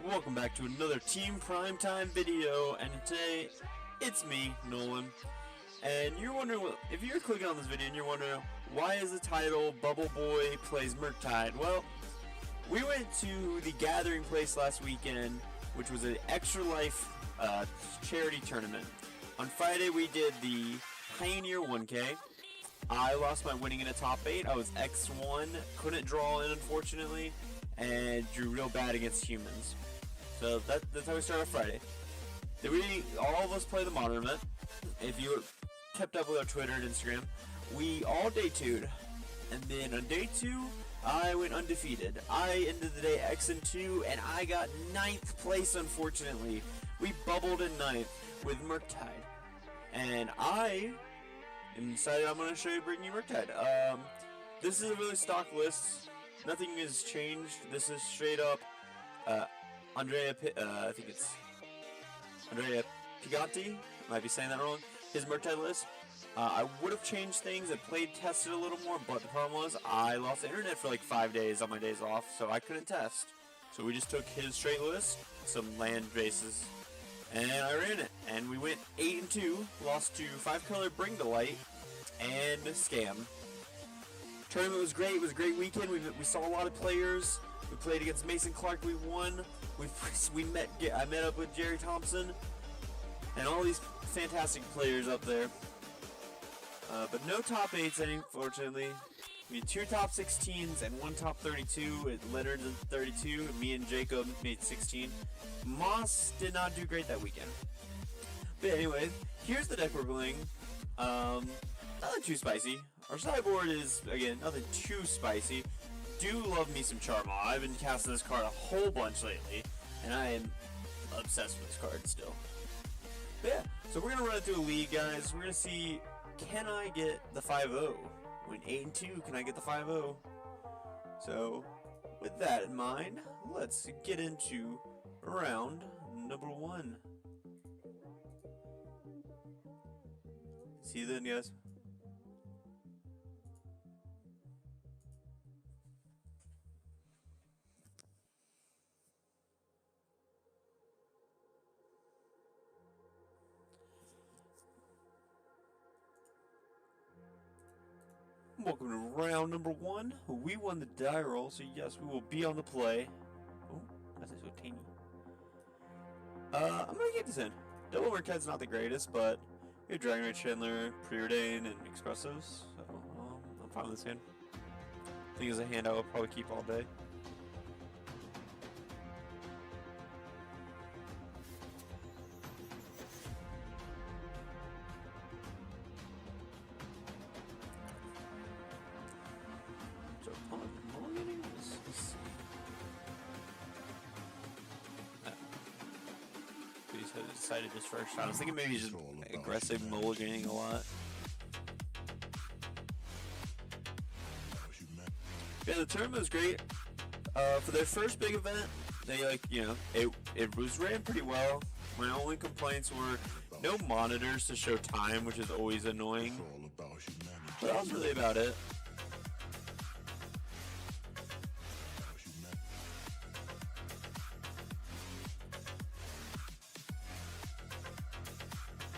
Welcome back to another Team Primetime video, and today it's me, Nolan. And you're wondering, if you're clicking on this video and you're wondering why is the title Bubble Boy Plays Murktide? Well, we went to the Gathering Place last weekend, which was an Extra Life charity tournament. On Friday we did the Pioneer 1K. I lost my winning in a top 8. I was X1, couldn't draw in unfortunately, and drew real bad against humans. So that's how we started Friday. Then all of us play the modern event. If you kept up with our Twitter and Instagram, we all day 2'd. And then on day 2, I went undefeated. I ended the day X2, and I got 9th place unfortunately. We bubbled in 9th with Murktide. And I decided I'm going to bring you Murktide. This is a really stock list. Nothing has changed. This is straight up I think it's Andrea Piganti. Might be saying that wrong. His Murktide list. I would have changed things and tested a little more, but the problem was I lost the internet for like 5 days on my days off, so I couldn't test. So we just took his straight list, some land bases, and I ran it. And we went 8-2, lost to 5-color Bring to Light and Scam. Tournament was great. It was a great weekend. We saw a lot of players. We played against Mason Clark. We won. I met up with Jerry Thompson and all these fantastic players up there. But no top 8s, unfortunately. We had 2 top 16s and 1 top 32. It Leonard at 32. Me and Jacob made 16. Moss did not do great that weekend. But anyway, here's the deck we're playing. Nothing too spicy. Our sideboard is, again, nothing too spicy. Do love me some Charmaw. I've been casting this card a whole bunch lately, and I am obsessed with this card still. But yeah, so we're going to run it through a league, guys. We're going to see, can I get the 5-0? When 8-2, can I get the 5-0? So, with that in mind, let's get into round number 1. See you then, guys. Welcome to round number 1. We won the die roll, so yes, we will be on the play. Oh, that's so teeny. I'm gonna get this in. Double Murktide's not the greatest, but we have Dragon Rage Chandler, Preordain, and Expressos, so I'm fine with this hand. I think it's a hand I will probably keep all day. So mulliganing, let's see. We just had decided this first. I was thinking maybe just aggressive mulliganing a lot. Yeah, the tournament was great. For their first big event, they it was ran pretty well. My only complaints were no monitors to show time, which is always annoying. But that was really about it.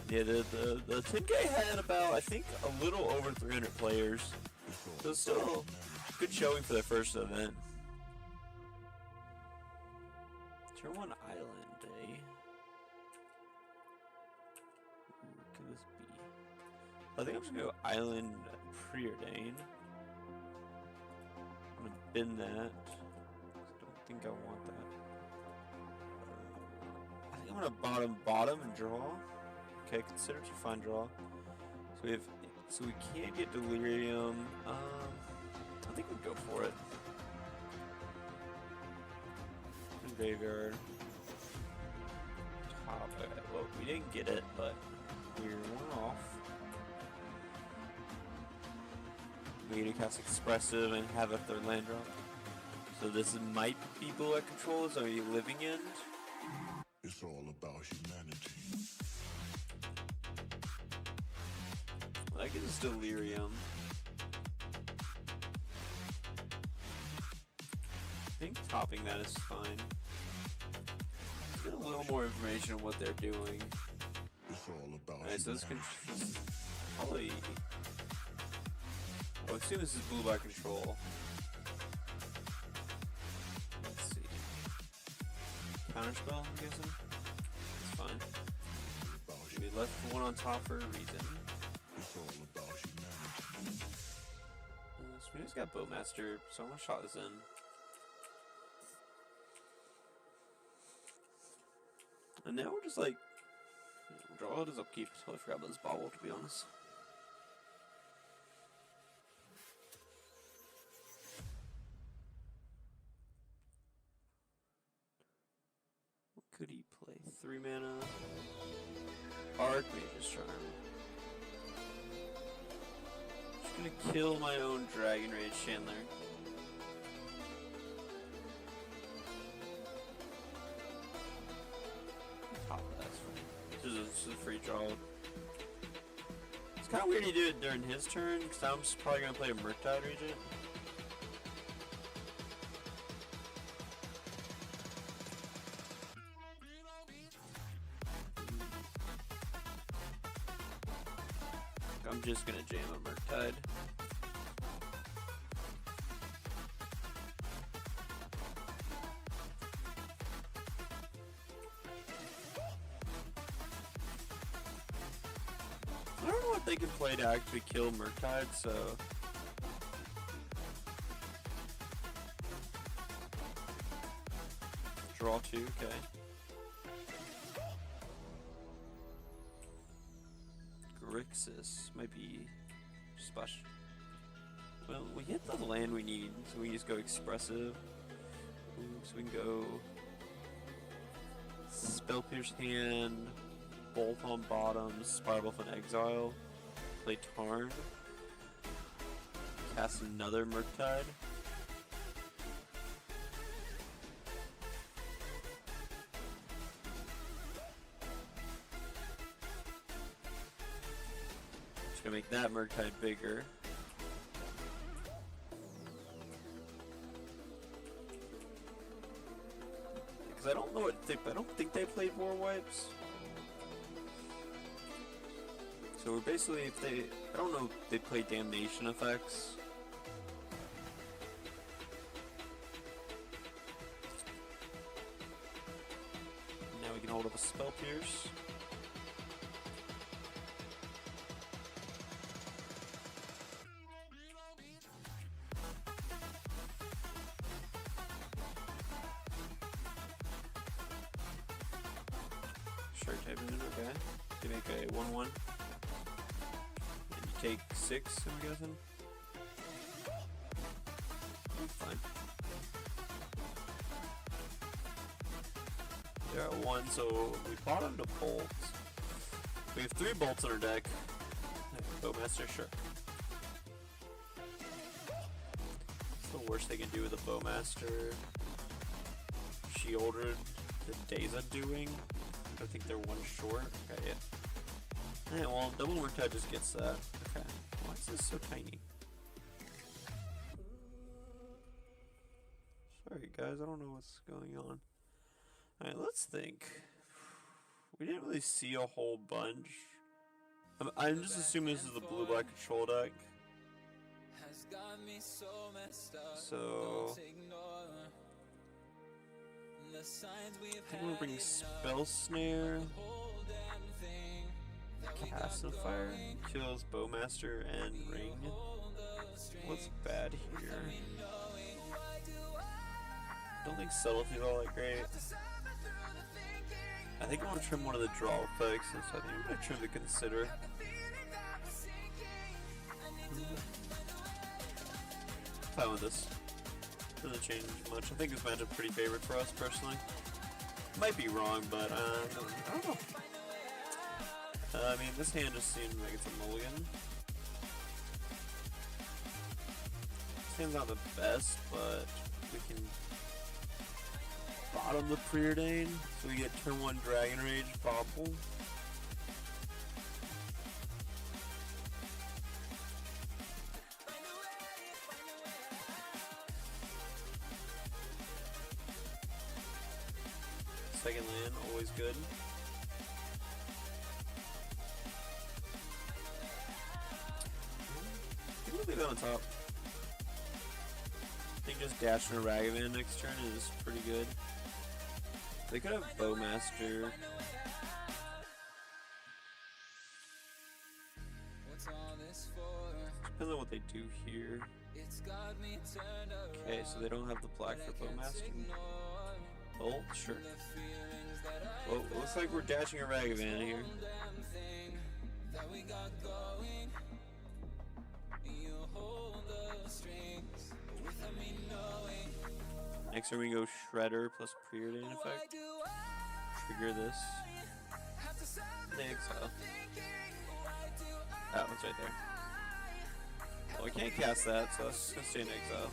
Yeah, the 10K had about, I think, a little over 300 players. So it's still good showing for their first event. Turn 1 Island Day. What could this be? I think I'm just gonna go Island Preordain. I'm gonna bin that. I don't think I want that. I think I'm gonna bottom and draw. Okay, consider to find draw. So we can't get Delirium. I think we'll go for it. Graveyard. Top. Okay, well, we didn't get it, but we're 1 off. We need to cast Expressive and have a 3rd land drop. So this might be Bullet Control, so a Living End. It's all about humanity. I get this Delirium. I think topping that is fine. Get a little more information on what they're doing. It's all about Alright, so this humanity. is probably. I would assume this is blue by control. Let's see. Counterspell, I'm guessing. It's fine. We left one on top for a reason. It's all about humanity. So we just got Bowmaster, so I'm gonna shot this in. And now we're just like, draw it as upkeep. Totally forgot about this bobble, to be honest. What could he play? 3 mana. Archmage's Charm. Just gonna kill my own Dragon Rage Chandler. Top of that's fine. This is a free draw. It's kind of weird he did it during his turn, because I'm just probably gonna play a Murktide Regent. I'm just gonna jam a Murktide. I don't know what they can play to actually kill Murktide, so draw 2, okay. Grixis might be splash. Well, we hit the land we need, so we just go expressive. Ooh, so we can go Spell Pierce Hand, Bolt on bottoms, Spiral Wolf and Exile, play Tarn, cast another Murktide. Gonna make that Murktide bigger. Because I don't know what I don't think they played War Wipes. So we're basically, if they, I don't know if they play Damnation effects. Now we can hold up a Spell Pierce. Shark type in, okay. You make a 1/1. And you take 6, I'm guessing. That's fine. They're at 1, so we bottomed a bolt. We have 3 bolts in our deck. Bowmaster, sure. What's the worst they can do with a Bowmaster? Shieldred, the Days Undoing. I think they're 1 short. Okay, yeah. Yeah, well, double Murktide just gets that. Okay. Why is this so tiny? Sorry, guys, I don't know what's going on. Alright, let's think. We didn't really see a whole bunch. I'm just assuming this is the blue-black control deck. So I think we'll bring Spell Snare, Cast and Fire, kills Bowmaster and Ring. What's bad here? Don't think Subtlety's all that great. I think I want to trim one of the draw effects, so I think I'm going to trim the Consider. Fine with this. Doesn't change much. I think this matchup pretty favored for us personally. Might be wrong, but I don't know. I mean, this hand just seems like it's a mulligan. This hand's not the best, but we can bottom the Preordain, so we get turn 1 Dragon Rage Bobble. second land, always good. We'll leave that on top. I think just dashing a Ragavan next turn is pretty good. They could have Bowmaster. Depends on what they do here. Okay, so they don't have the black for Bowmaster. Oh, sure. Well, it looks like we're dashing a Ragavan here. Next turn we go Shredder plus Preordain effect. Trigger this. And exile. That one's right there. Well, I can't cast that, so that's just gonna stay in exile.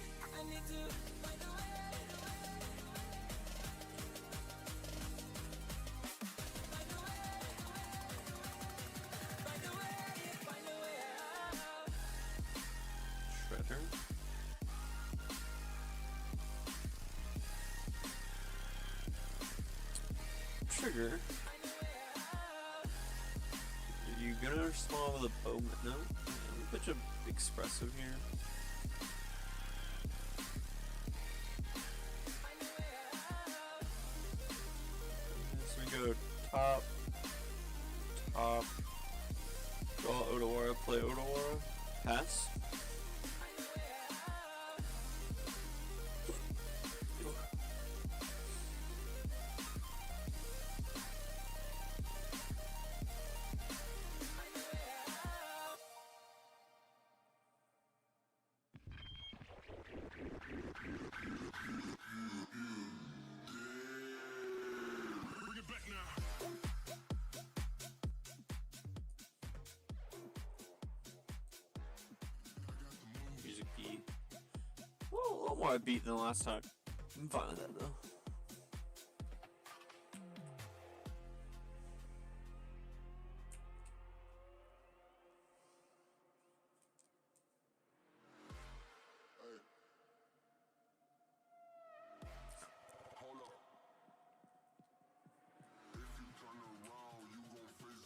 Shredder. Trigger. Are you gonna respond with a bow? No? Let me put you expressive here. So we go top, draw Odawara, play Odawara, pass. Music beat. Well, a little more beat than the last time. I'm fine with that though.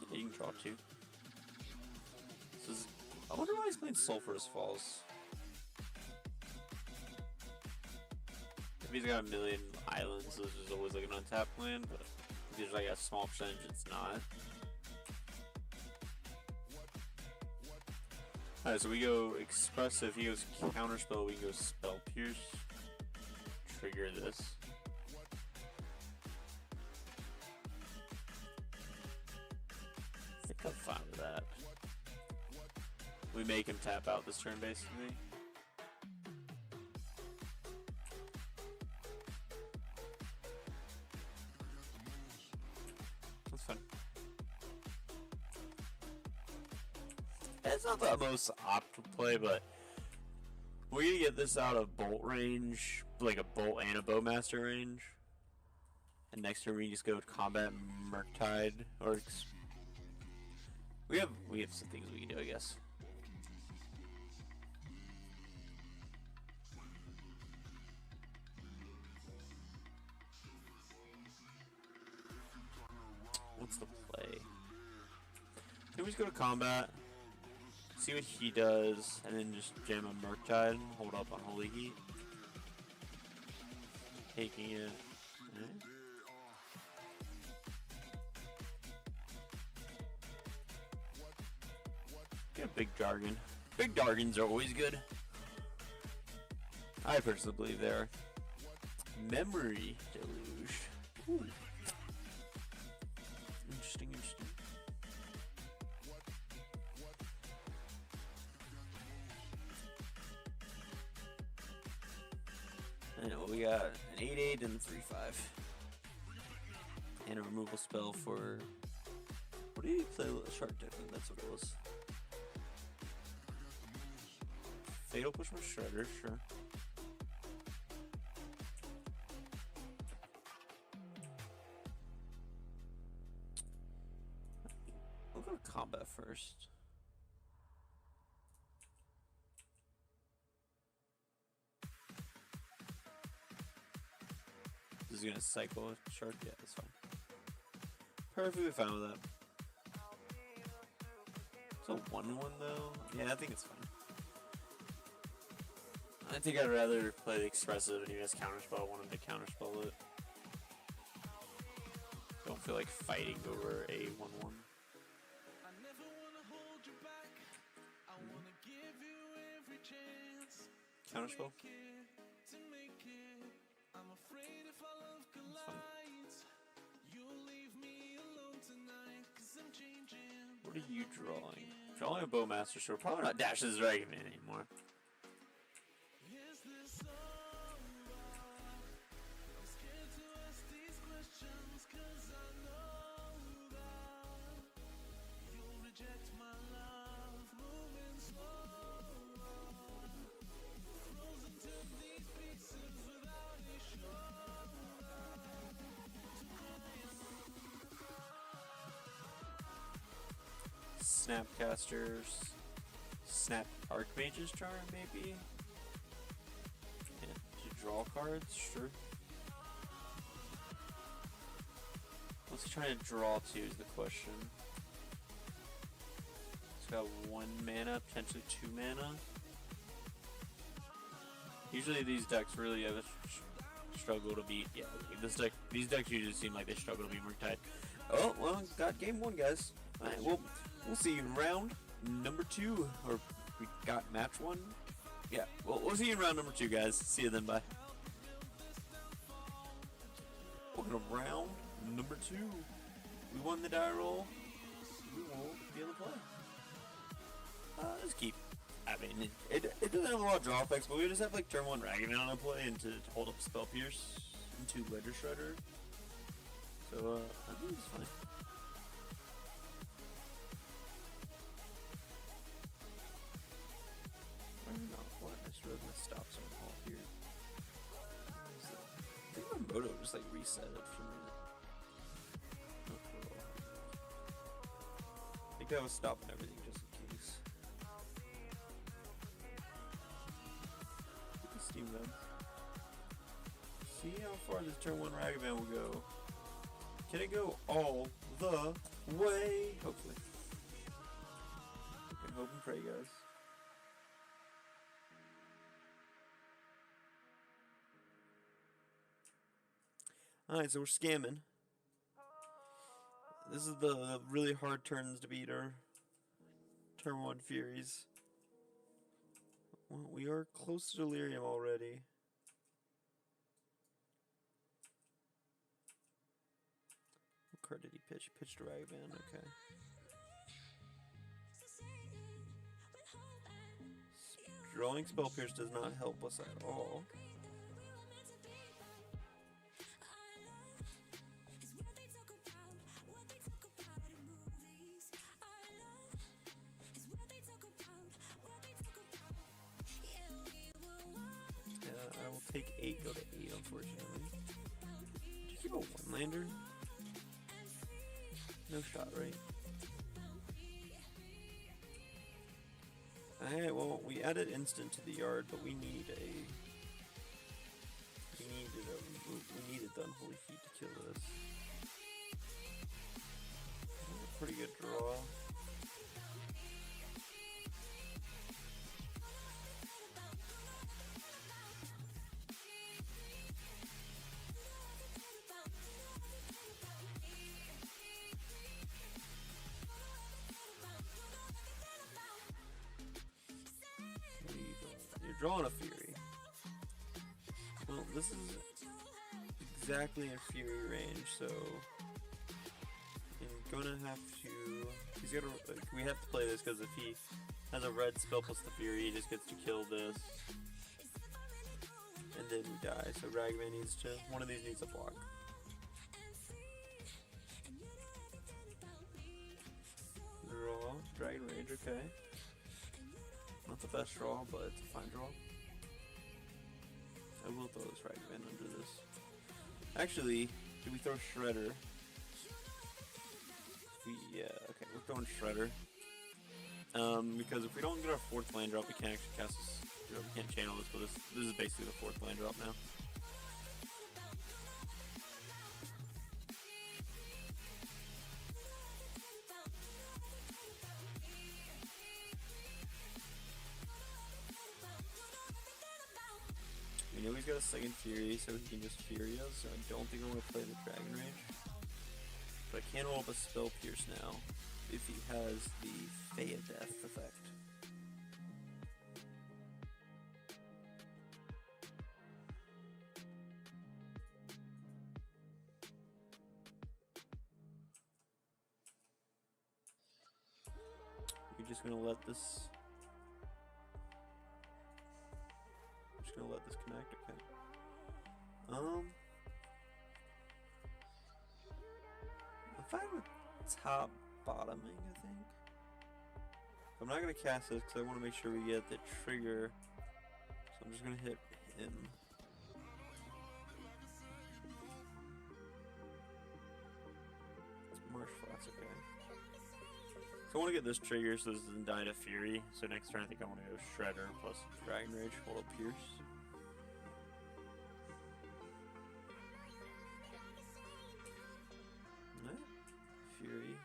Yeah, you can draw two. This is, I wonder why he's playing Sulphurous Falls. If he's got a million islands, so this is always like an untapped land, but if there's like a small percentage, it's not. Alright, so we go Expressive, he goes Counterspell, we can go Spell Pierce. Trigger this. I think I'm fine with that. We make him tap out this turn, basically. That's fine. It's not the most optimal play, but we're gonna get this out of bolt range, like a bolt and a bowmaster range. And next turn we just go combat Murktide, or we have some things we can do, I guess. What's the play? Can we just go to combat, see what he does, and then just jam a Murktide and hold up on Holy Heat? Taking it. Get a big Jargon. Big Jargons are always good. I personally believe they're Memory Deluge. Ooh. Interesting, interesting. I know, we got an 8/8 and a 3/5. And a removal spell for... What do you play? Shark Different, that's what it was. Fatal Push with Shredder, sure. We'll go to combat first. This is gonna cycle a shark? Yeah, that's fine. Perfectly fine with that. It's a 1-1 though. Yeah, I think it's fine. I think I'd rather play the expressive and you guys counterspell. I want him to counterspell it. Don't feel like fighting over a 1-1. Counterspell. What are you drawing? Drawing a Bowmaster Sword. Probably not Dash's Dragon Man anymore. Snapcasters, Snap Archmage's Charm, maybe? Yeah, to draw cards, sure. What's he trying to draw to is the question. It's got 1 mana, potentially 2 mana. Usually these decks really have a struggle to beat. Yeah, these decks usually seem like they struggle to beat Murktide. Oh, well, got game 1, guys. Alright, well, we'll see you in round number 2, or we got match 1. Yeah, well, we'll see you in round number 2, guys. See you then, bye. Welcome to round number 2. We won the die roll. We will be able to play. Let's keep. I mean, it doesn't have a lot of draw effects, but we just have like turn 1 Ragavan on play and to hold up Spell Pierce into Ledger Shredder. So, I think it's fine. What? I just really gonna stop some all here. I think my moto just like reset it for me. I think I was stopping everything just in case. Look at Steam then. See how far this turn 1 Ragavan will go. Can it go all the way? Hopefully. We can hope and pray, guys. Alright, so we're scamming. This is the really hard turns to beat our turn 1 Furies. Well, we are close to Delirium already. What card did he pitch? He pitched a Ragavan, okay. Drawing Spell Pierce does not help us at all. I will take 8, go to 8, unfortunately. Did you keep a 1-lander? No shot, right? Alright, well, we added instant to the yard, but we need we needed the Unholy Heat to kill this. A pretty good draw. Drawing a Fury. Well, this is exactly in Fury range, so I'm gonna have to. He's gonna. We have to play this because if he has a red spell plus the Fury, he just gets to kill this, and then we die. So Ragavan needs to. One of these needs a block. Draw Dragon Rage. Okay. Not the best draw, but it's a fine draw. I will throw this Ragavan under this. Actually, do we throw Shredder? Yeah, okay, we're throwing Shredder. Because if we don't get our 4th land drop, we can't actually cast this. We can't channel this, but this is basically the 4th land drop now. got a second Fury, so he can just Fury us. So I don't think I'm going to play the Dragon Rage. But I can roll up a Spell Pierce now, if he has the Fey Death effect. We're just going to let this... Gonna let this connect. Okay. I'm fine with top bottoming, I think. I'm not gonna cast this because I want to make sure we get the trigger. So I'm just gonna hit him. Marsh Flats, okay. So I want to get this trigger so this doesn't die to Fury. So next turn I think I want to go Shredder plus Dragon Rage, hold up Pierce. Alright. Fury.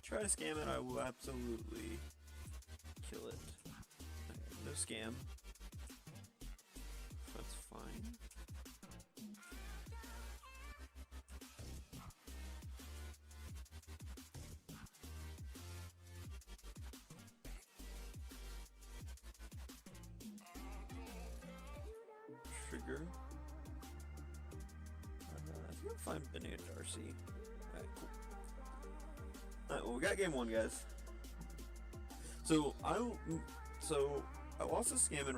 Try to scam it, I will absolutely kill it. Okay, no scam. That's fine. Trigger. I think I'm fine bending a Darcy. Alright, cool. Alright, well, we got game one, guys. So I lost a scam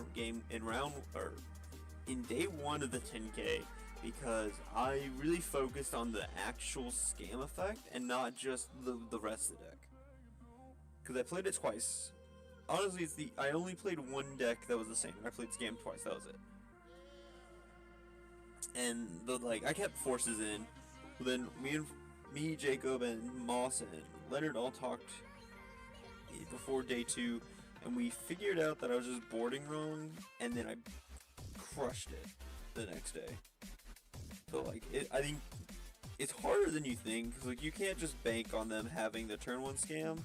in day one of the 10K because I really focused on the actual scam effect and not just the rest of the deck. Because I played it twice. Honestly, I only played one deck that was the same. I played scam twice. That was it. And I kept forces in. Then me, Jacob, and Moss and Leonard all talked before day two, and we figured out that I was just boarding wrong, and then I crushed it the next day. So I think it's harder than you think, because you can't just bank on them having the turn one scam.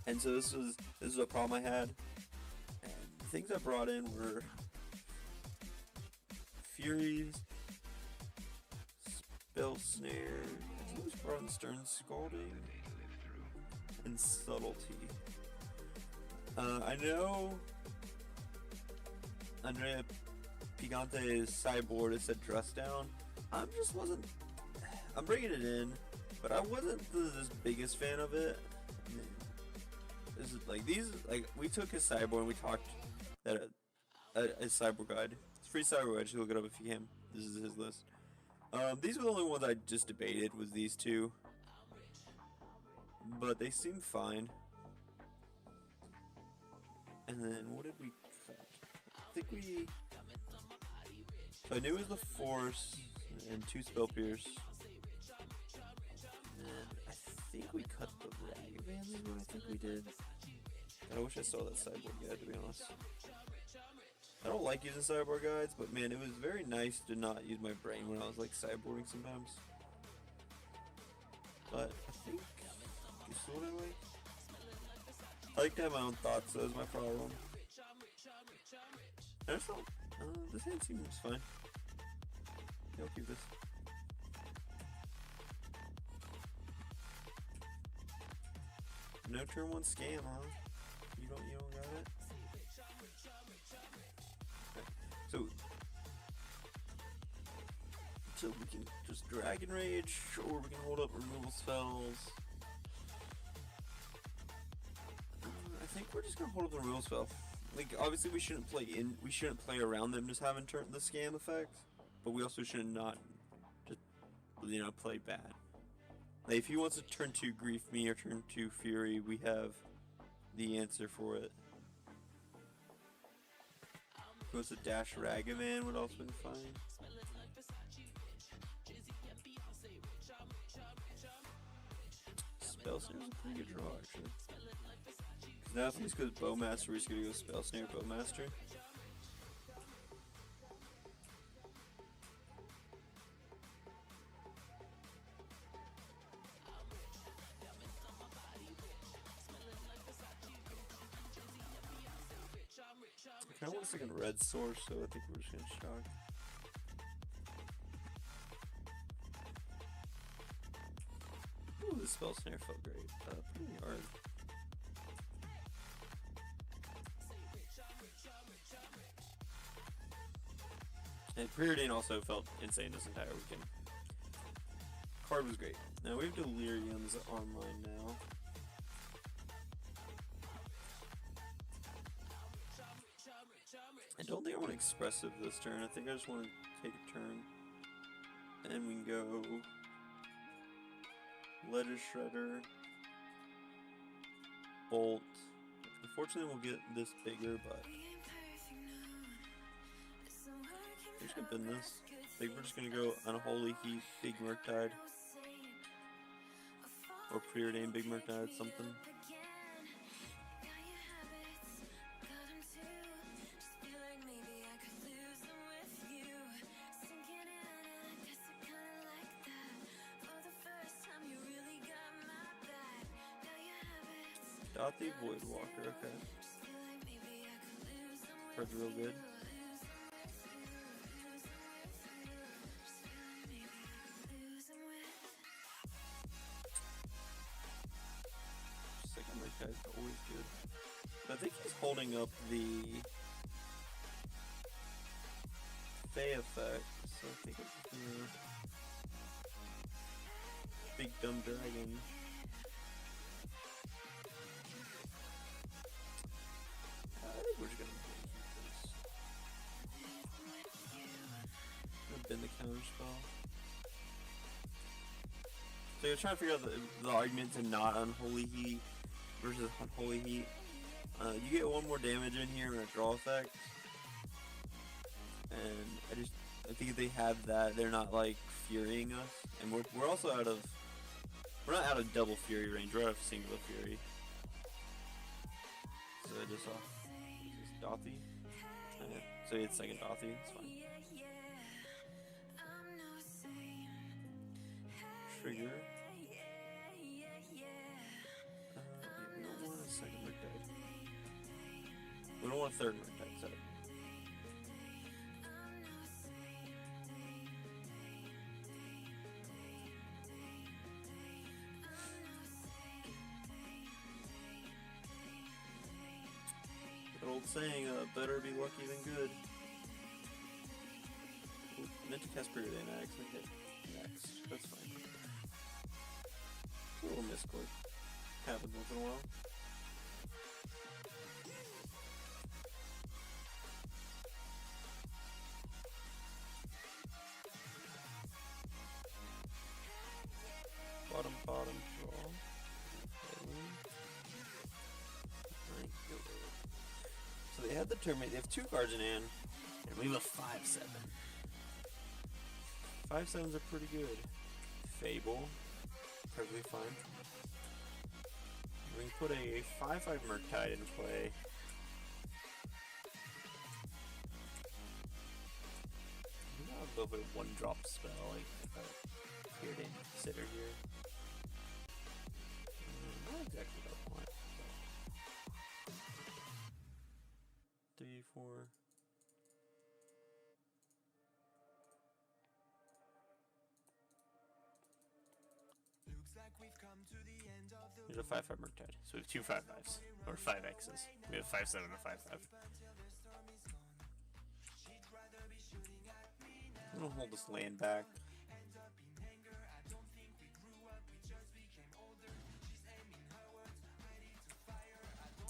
And so this is a problem I had. And the things I brought in were Furies, Spell Snare, I think it was brought in Stern Scalding, and Subtlety. I know Andrea Pigante's sideboard is said Dress Down. I'm bringing it in, but I wasn't the biggest fan of it. We took his sideboard and we talked that his sideboard guide. It's free sideboard guide. You look it up if you can. This is his list. These were the only ones I just debated. Was these two, but they seemed fine. And then what did we cut? I think we. I knew it was the Force and 2 Spell Pierce. And I think we cut the Ragavan is what I think we did. I wish I saw that sideboard guide, to be honest. I don't like using sideboard guides, but man, it was very nice to not use my brain when I was sideboarding sometimes. But I think it's what I like. I like to have my own thoughts, so that's my problem. I just thought, this hand seems fine. Yeah, I'll keep this. No turn one scam, huh? You don't got it? Okay. So we can just Dragon Rage, or we can hold up removal spells. I think we're just gonna hold up the removal spell. Obviously we shouldn't play around them just having the scam effect, but we also should not just play bad. If he wants to turn 2 Grief Me or turn 2 Fury, we have the answer for it. If he wants to dash Ragavan, would also been fine. Spell Snare is a pretty good draw, actually. Now if he just goes Bowmaster, he's gonna go Spell Snare, Bowmaster. kind of want a second red source, so I think we're just gonna shock. Ooh, the spell snare felt great. Pretty hard. And Preordain also felt insane this entire weekend. Card was great. Now we have Deliriums online now. I don't think I want Expressive this turn. I think I just want to take a turn. And we can go Letter Shredder, Bolt. Unfortunately, we'll get this bigger, but we're just gonna bin this. I think we're just gonna go Unholy Heat, Big Murktide, or Preordain, Big Murktide, something. Dothy Voidwalker, okay. Card's real good. Second Red guy's always good. But I think he's holding up the Fey effect, so I think it's gonna Big Dumb Dragon. I think we're just gonna bend the counter spell. So you're trying to figure out the argument to not Unholy Heat versus Unholy Heat. You get one more damage in here and a draw effect. And I think if they have that, they're not like furying us. And we're also out of, we're not out of double fury range, we're out of single fury. So I just saw Dothy. So it's second Dothy, it's fine. Trigger. We don't want a second Murktide. We don't want a third Murktide, so. Good old saying, better be lucky than good. Ooh, meant to cast Preordain, I actually hit next. That's fine. A little misclick. Happens once in a while. Bottom draw. Alright, go. So they have the Terminate. They have two cards in hand, and we have a 5/7. 5/7s are pretty good. Fable. Perfectly fine. We can put a 5/5 Murktide in play. We got a little bit of one-drop spell, like if I appeared in consider here. Not exactly what I want. 3, 4. There's a 5/5 Murktide. So we have two 5/5s. Or 5Xs. We have 5/7 and a 5/5. I'm gonna hold this land back.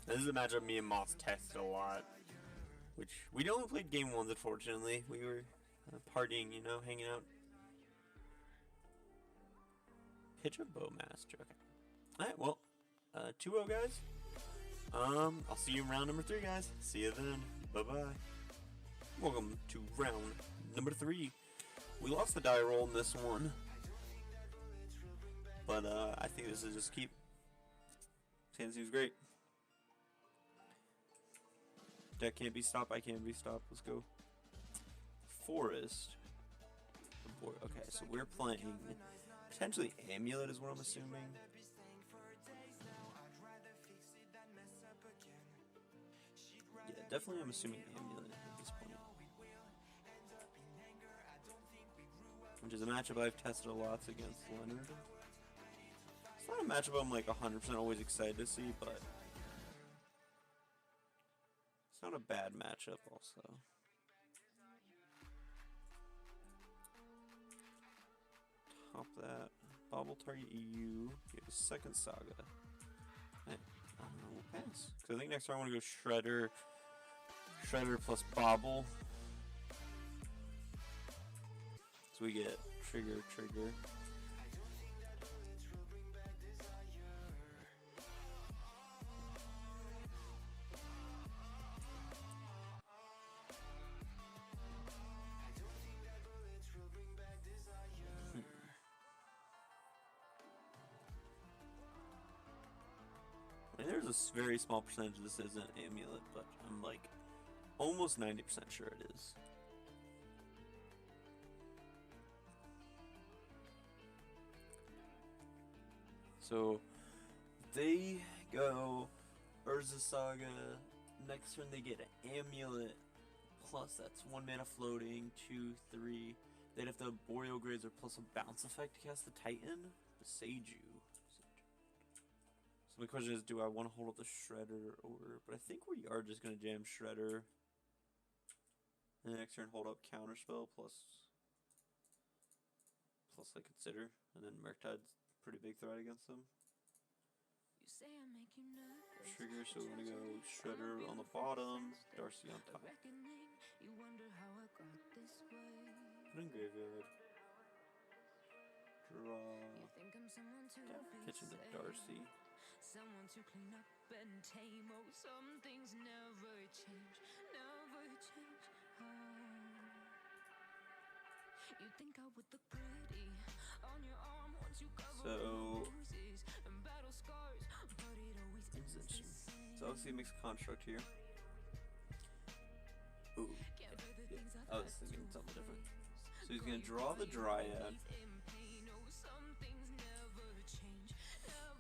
This is a matchup me and Moss tested a lot. Which, we only played game 1s, unfortunately. We were partying, you know, hanging out. Pitch a Bowmaster, okay. Alright, well, 2-0, guys. I'll see you in round number 3, guys. See you then. Bye-bye. Welcome to round number 3. We lost the die roll in this one. But, I think this is just keep. Sandsy was great. Deck can't be stopped, I can't be stopped. Let's go. Forest. Okay, so we're playing potentially Amulet is what I'm assuming. Yeah, Definitely, I'm assuming Amulet at this point. Which is a matchup I've tested a lot against Leonard. It's not a matchup I'm like 100% always excited to see, but it's not a bad matchup also. Top that. Bobble target EU. Get a second Saga. I don't know, we'll pass. Because I think next time I want to go Shredder. Shredder plus Bobble. So we get Trigger. I mean, there's a very small percentage this isn't Amulet, but I'm like almost 90% sure it is. So they go Urza Saga. Next turn they get an Amulet. Plus that's 1 mana floating, 2, 3. They'd have to have Boreal Grazer plus a bounce effect to cast the Titan. The Seiju. So my question is, do I want to hold up the Shredder or... But I think we are just going to jam Shredder. And the next turn hold up Counterspell plus I consider. And then Murktide's a pretty big threat against them. Trigger, so we're going to go Shredder on the bottom, Darcy on top. Put in graveyard. Draw. Kitchen to Darcy. Someone to clean up and tame. Oh, some things never change. You think I would look pretty on your arm once you cover bruises and battle scars, but it always ends the same. So obviously it makes a construct here. Ooh. Yeah. I was thinking something different. So he's gonna draw the Dryad.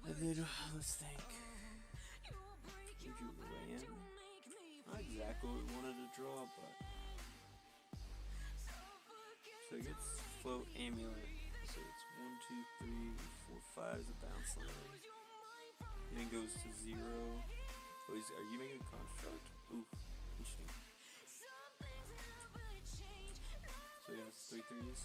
And then let's think. Juju land. Not exactly what we wanted to draw, but so he gets float Amulet. So it's 1, 2, 3, 4, 5 is a bounce line. And then goes to 0. Oh, are you making a construct? Ooh, interesting. So he has 3 3s.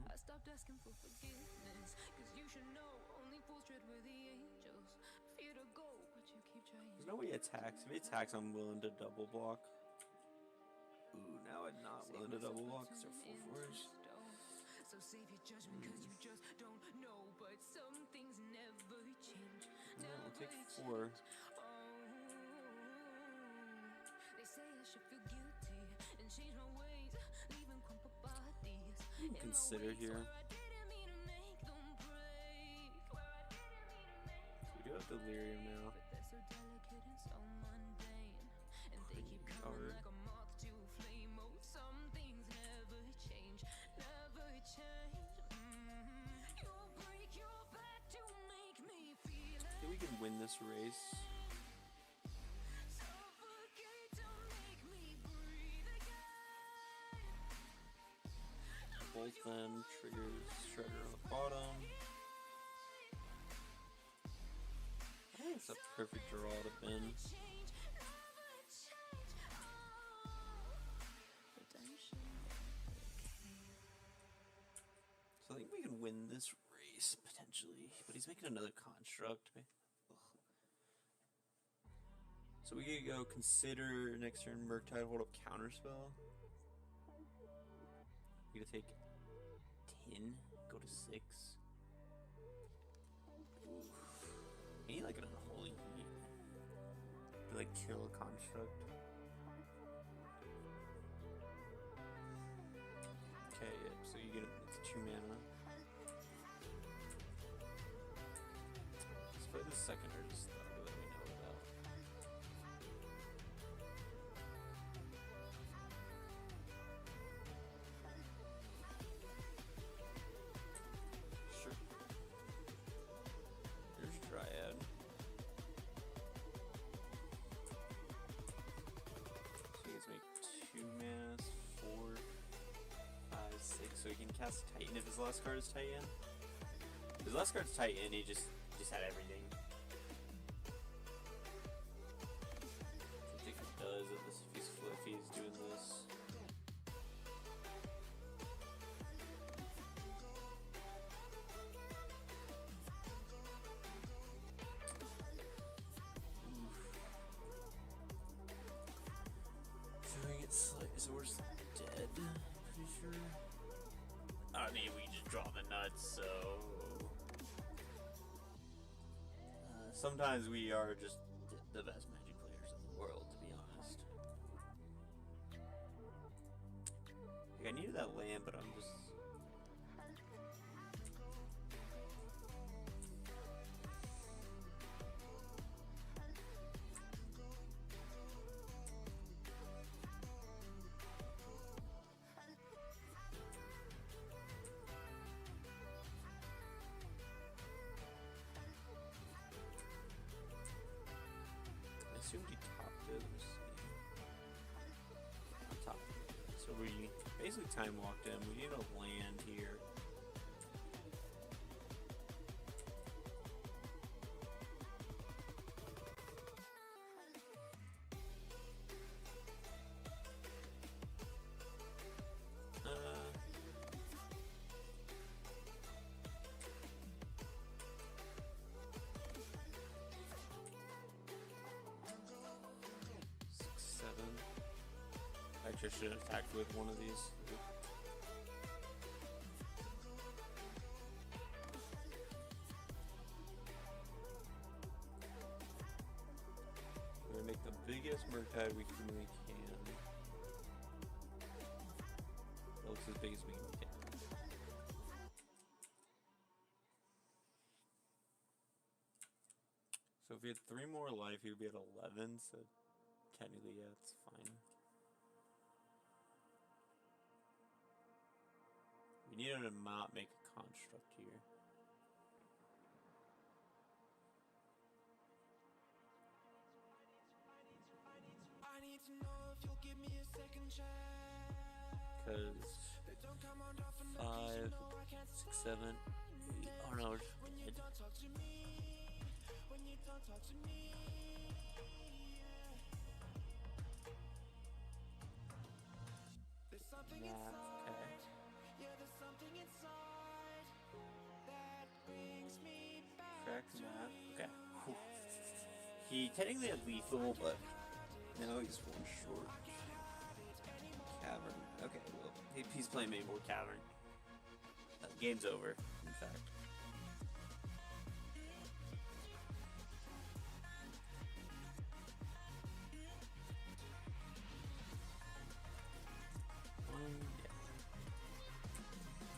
I stopped asking for forgiveness, cause you should know only fools tread where the angels fear to go, but you keep trying. There's no way he attacks. If he attacks, I'm willing to double block. Ooh, now I'm not willing to double block because they're 4/4s. So save your judgment cause you just don't know, but some things never change. No, I'll take 4. They say I should feel guilty and change my ways, leaving crumpled bodies. You can consider here. We do have Delirium now. Pretty covered. I think we can win this race. Bolt then triggers Shredder on the bottom. I think it's a perfect draw to bin. So I think we can win this race potentially, but he's making another construct. Ugh. So we could go consider next turn Murktide, hold up Counterspell. We're gonna take 10, go to 6. Ooh. Maybe like an unholy heat. To like kill a construct. Okay, yeah, so you get it's 2 mana. Let's play the second or just that we know about. Sure. There's Dryad. cast Titan if his last card is Titan. His last card's Titan, he just had everything. I think he does at this if he's doing this. Doing it slightly, so we're just dead. Pretty sure. I mean, we just draw the nuts, so. Sometimes we are just the best Magic players in the world, to be honest. Like, I needed that land, but I'm just. I assumed he topped it. Let's see. On top. So we basically time walked him. We need a land here. Actually, I should have attacked with one of these. We're gonna make the biggest Murktide we really can. That looks as big as we can get. So if we had 3 more life, he would be at 11. So technically, yeah, it's fine. We need him to not make a construct here. Because 5, 6, 7, 8. Oh no, we're dead. Nah, okay. Crack that. Okay. Whew. He technically had lethal, but now he's 1 short. Cavern. Okay, well, he's playing maybe more Cavern. Game's over, in fact.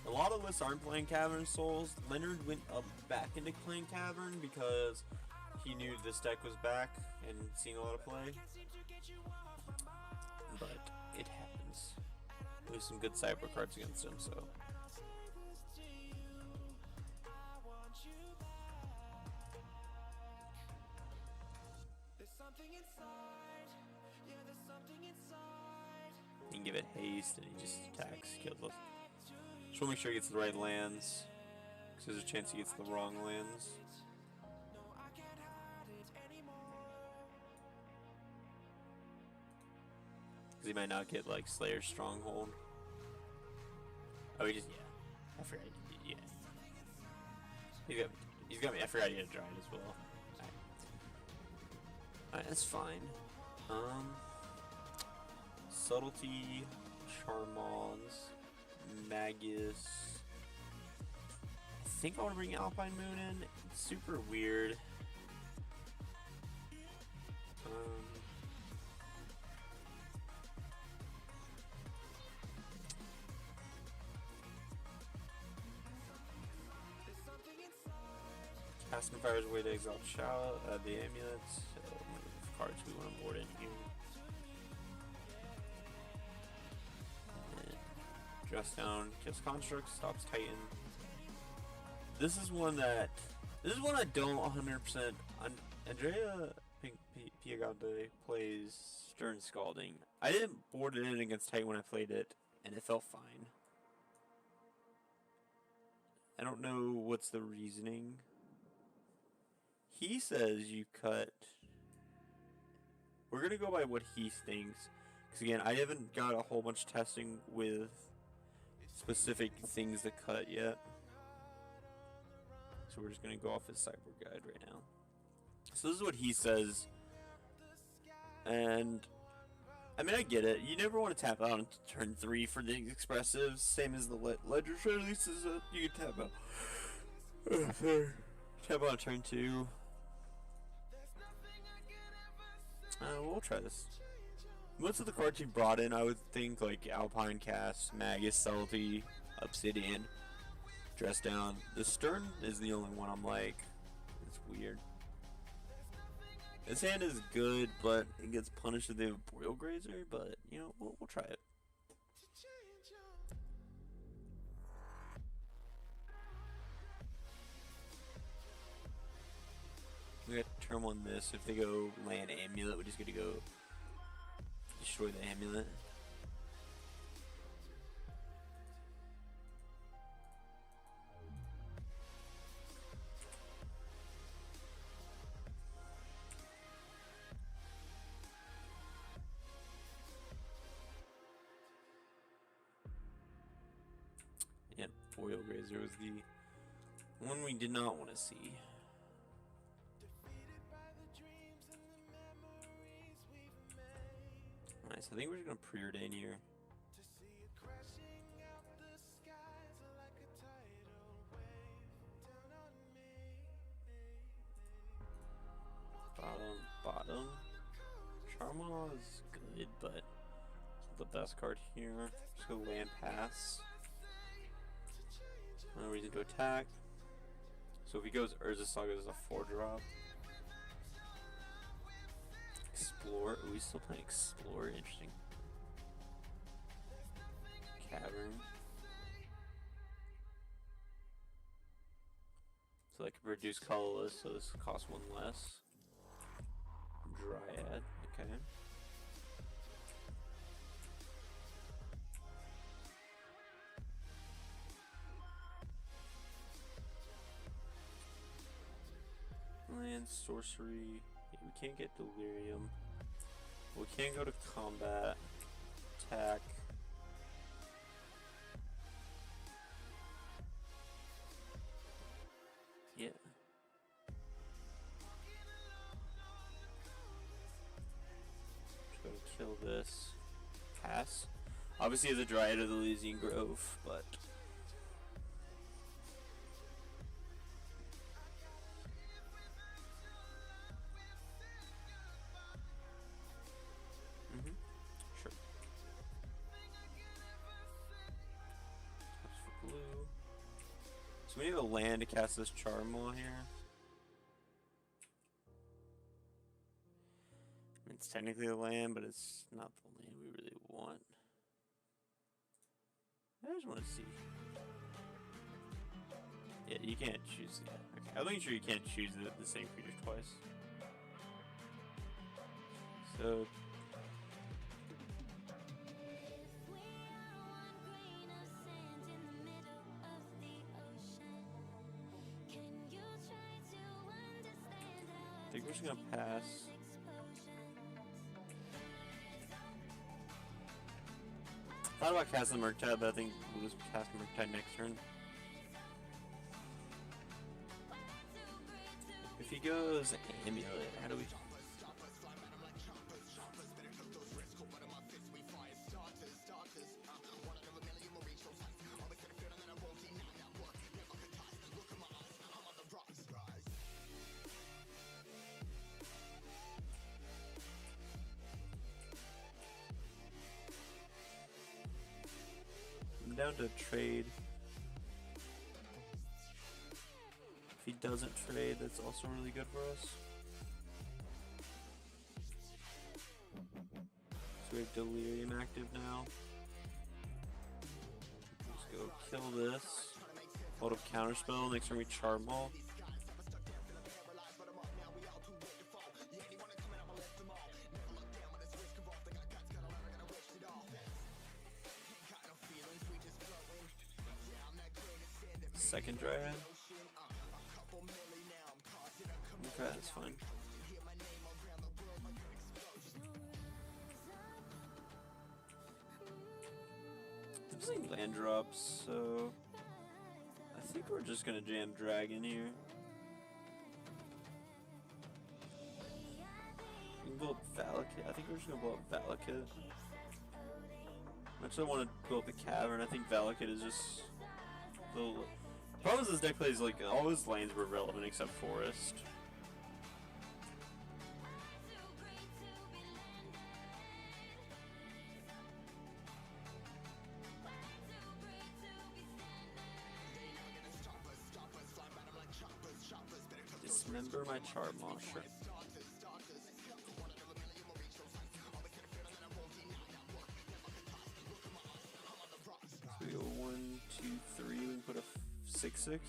A lot of lists aren't playing Cavern Souls. Leonard went up back into playing Cavern because he knew this deck was back and seen a lot of play. But it happens. There's some good cyber cards against him, so. You can give it haste and he just attacks, kills us. Just want to make sure he gets the right lands, because there's a chance he gets the wrong lands. Because he might not get like Slayer's Stronghold. Oh, he just, yeah. I forgot. Yeah. He's got me. I forgot he had a Dryad as well. Alright, that's fine. Subtlety, Charmons, Magus. I think I want to bring Alpine Moon in. It's super weird. Casting Fire's way to exalt Shao, the amulets. So cards we want to board in here. And dress down, kills constructs, stops Titan. This is one I don't 100%. Andrea Piagante plays Stern Scalding. I didn't board it in against Titan when I played it, and it felt fine. I don't know what's the reasoning. He says you cut. We're gonna go by what he thinks, because again, I haven't got a whole bunch of testing with specific things to cut yet. So we're just gonna go off his cyborg guide right now. So this is what he says, and I mean I get it. You never want to tap out on turn 3 for the expressives, same as the ledger releases. You can tap out. Tap out on turn 2. We'll try this. Most of the cards he brought in, I would think, like Alpine Cast, Magus, Celty, Obsidian, Dress Down. The Stern is the only one I'm like, it's weird. His hand is good, but it gets punished if they have a Boreal Grazer, but, you know, we'll try it. We got turn 1 this. If they go land Amulet, we're just gonna go destroy the Amulet. Yep, Boreal Grazer was the one we did not want to see. Nice, I think we're just gonna preordain here. Bottom. Charmaw is good, but it's the best card here. Just go land pass. No reason to attack. So if he goes Urza Saga, there's a 4-drop. Explore. Are we still playing Explore? Interesting. Cavern. So I can produce colorless, so this costs 1 less. Dryad. Okay. Land, sorcery. We can't get Delirium. We can't go to combat. Attack. Yeah. Just gonna kill this. Pass. Obviously, the Dryad of the Elysian Grove, but. Sure. Taps for blue. So we need a land to cast this Charmaw here. I mean, it's technically a land, but it's not the land we really want. I just want to see. Yeah, you can't choose that. Okay, I'm making sure you can't choose the same creature twice. So. I think we're just gonna pass. I thought about casting Murktide, but I think we'll just cast Murktide next turn. If he goes Amulet, how do we? I'm down to trade. If he doesn't trade, that's also really good for us. So we have Delirium active now. Let's go kill this. Hold up Counterspell, next turn we Charmaw. second Dryad. Okay, that's fine. I'm seeing land drops, so I think we're just gonna jam Dragon here. We can blow up Valakut. I think we're just gonna blow up Valakut. Much as I want to blow up the Cavern, I think Valakut is just the problem is this deck plays like all his lanes were relevant except Forest. Dismember my Charmander. Sure. So we go 1, 2, 3. We can put a 6/6.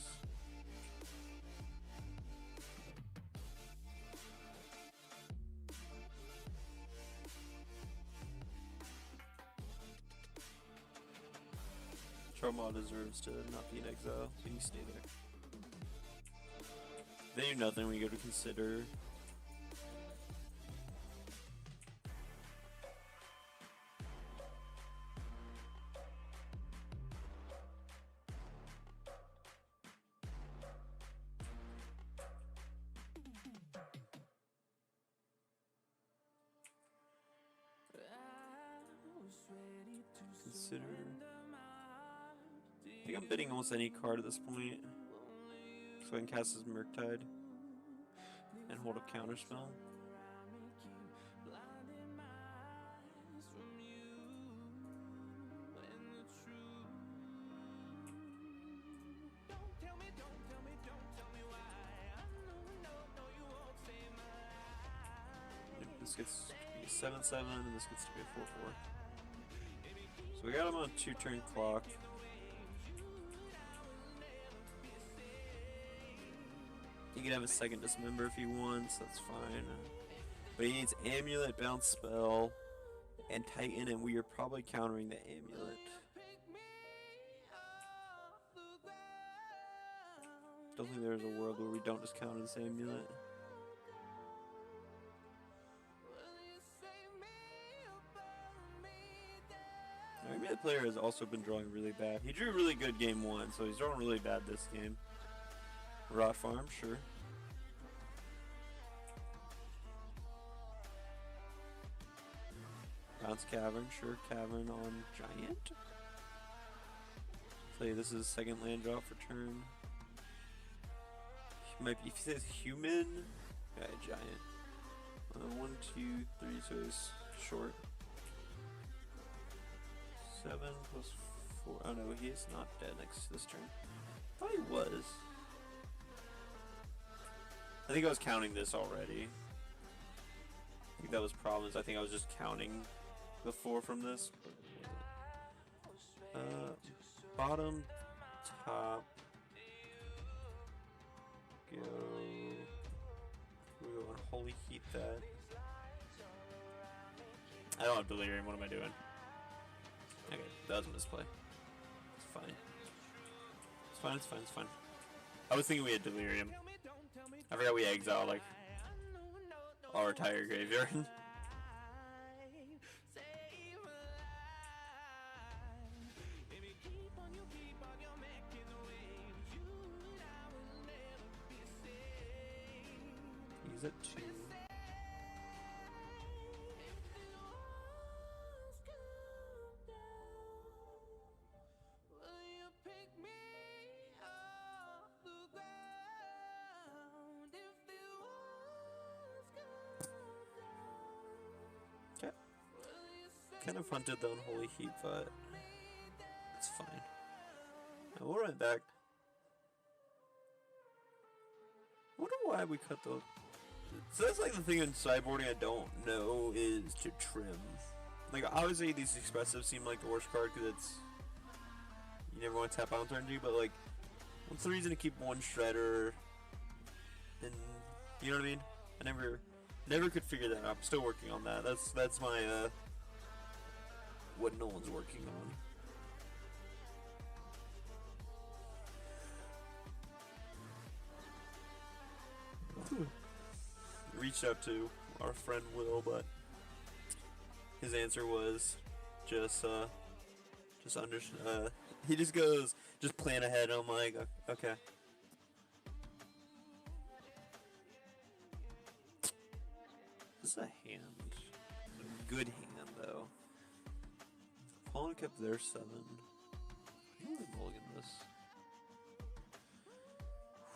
Charmander deserves to not be in exile, so you stay there. They do nothing. We go to consider. Consider. I think I'm bidding almost any card at this point, so I can cast his Murktide and hold a counterspell. This gets to be a 7/7, and this gets to be a 4/4. So we got him on a 2-turn clock. He can have a second Dismember if he wants, that's fine. But he needs Amulet, Bounce Spell, and Titan, and we are probably countering the Amulet. Don't think there's a world where we don't just counter this Amulet. Our Amulet player has also been drawing really bad. He drew really good game 1, so he's drawing really bad this game. Rot Farm, sure. Bounce Cavern, sure. Cavern on Giant. Play this is second land drop for turn. Might be, if he says human, yeah, Giant. 1, 2, 3, so he's short. 7 plus 4. Oh no, he is not dead next to this turn. I thought he was. I think I was counting this already. I think that was problems. I think I was just counting the 4 from this. Bottom, top. Go. We go and Holy Heat that. I don't have Delirium. What am I doing? Okay, that was a misplay. It's fine. It's fine. It's fine. It's fine. I was thinking we had Delirium. I forgot we exile like our entire graveyard. He's at 2. Okay. Kind of hunted the Unholy Heat, but it's fine. Now we'll run it back. I wonder why we cut those. So that's like the thing in sideboarding I don't know is to trim. Like obviously these expressives seem like the worst card because it's you never want to tap out on turn 2, but like what's the reason to keep one shredder? And you know what I mean? I never could figure that out. I'm still working on that. That's my what Nolan's working on. reached out to our friend Will, but his answer was just he just goes, just plan ahead. I'm like, okay. This is a hand. A good hand, though. Opponent kept their 7. I think we mulligan this.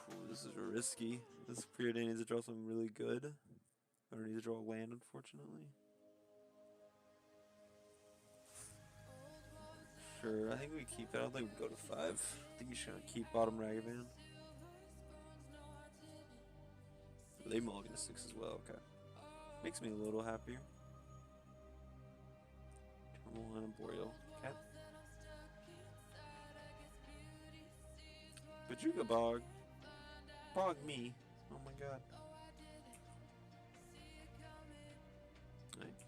Ooh, this is risky. This preordain needs to draw something really good. I don't need to draw a land, unfortunately. Sure, I think we keep it. I don't think we go to 5. I think you should keep bottom Ragavan. They mulligan to 6 as well, okay. Makes me a little happier. Turmoil and a Boreal. Okay. Bajuka Bog. Bog me. Oh my god. Right.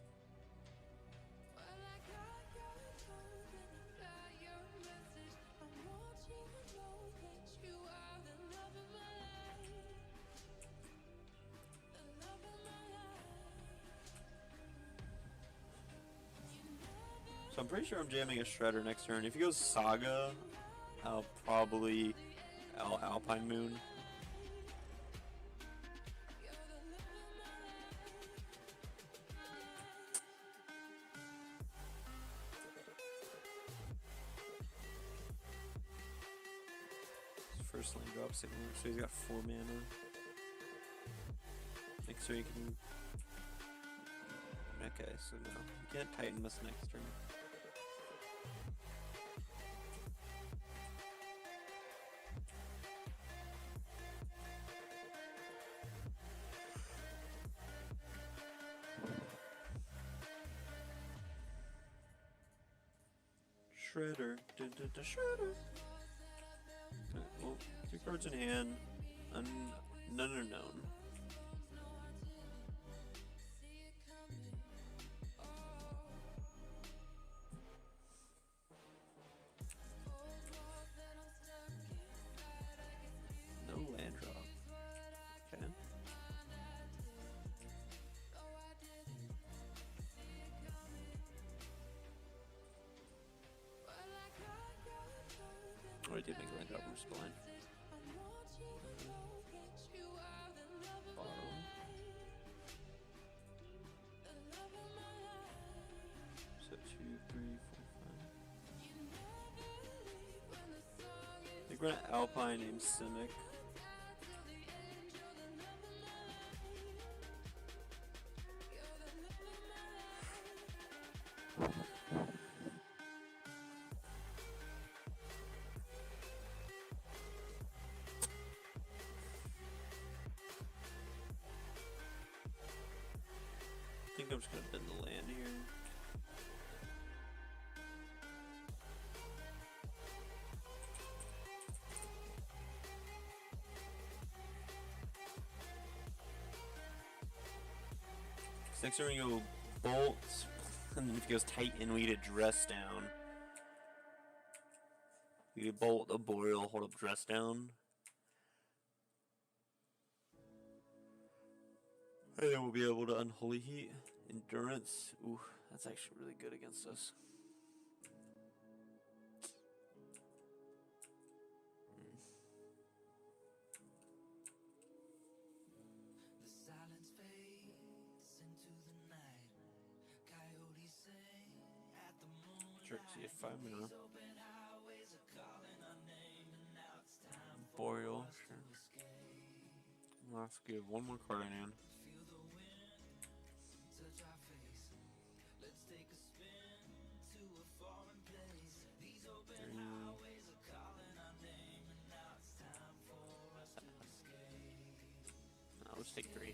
So I'm pretty sure I'm jamming a Shredder next turn. If he goes Saga, I'll probably Alpine Moon. His first land drops in, so he's got 4 mana. Next turn you can. Okay, so no, you can't Titan this next turn. Shredder, Shredder. Okay, well, 2 cards in hand, none are known. No land drop. Okay. Oh, I did make a land drop from spine. Bottom. So 2, 3, 4, 5. I think we're an Alpine named Simic. I think I'm just gonna bend the land here. Next turn we go Bolt, and then if he goes Titan, we get a Dress Down. We get Bolt, a Boreal, hold up Dress Down. And then we'll be able to Unholy Heat. Endurance. Ooh, that's actually really good against us. Trixie at 5 mana. Boreal, sure. Let's give 1 more card in hand. I'll just take 3.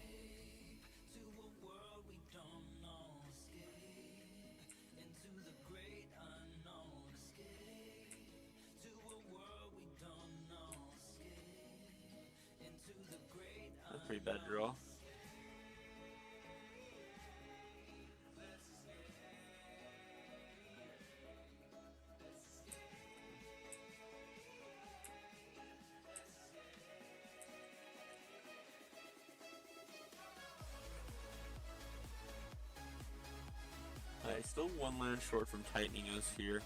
That's a pretty bad draw. Still one land short from tightening us here.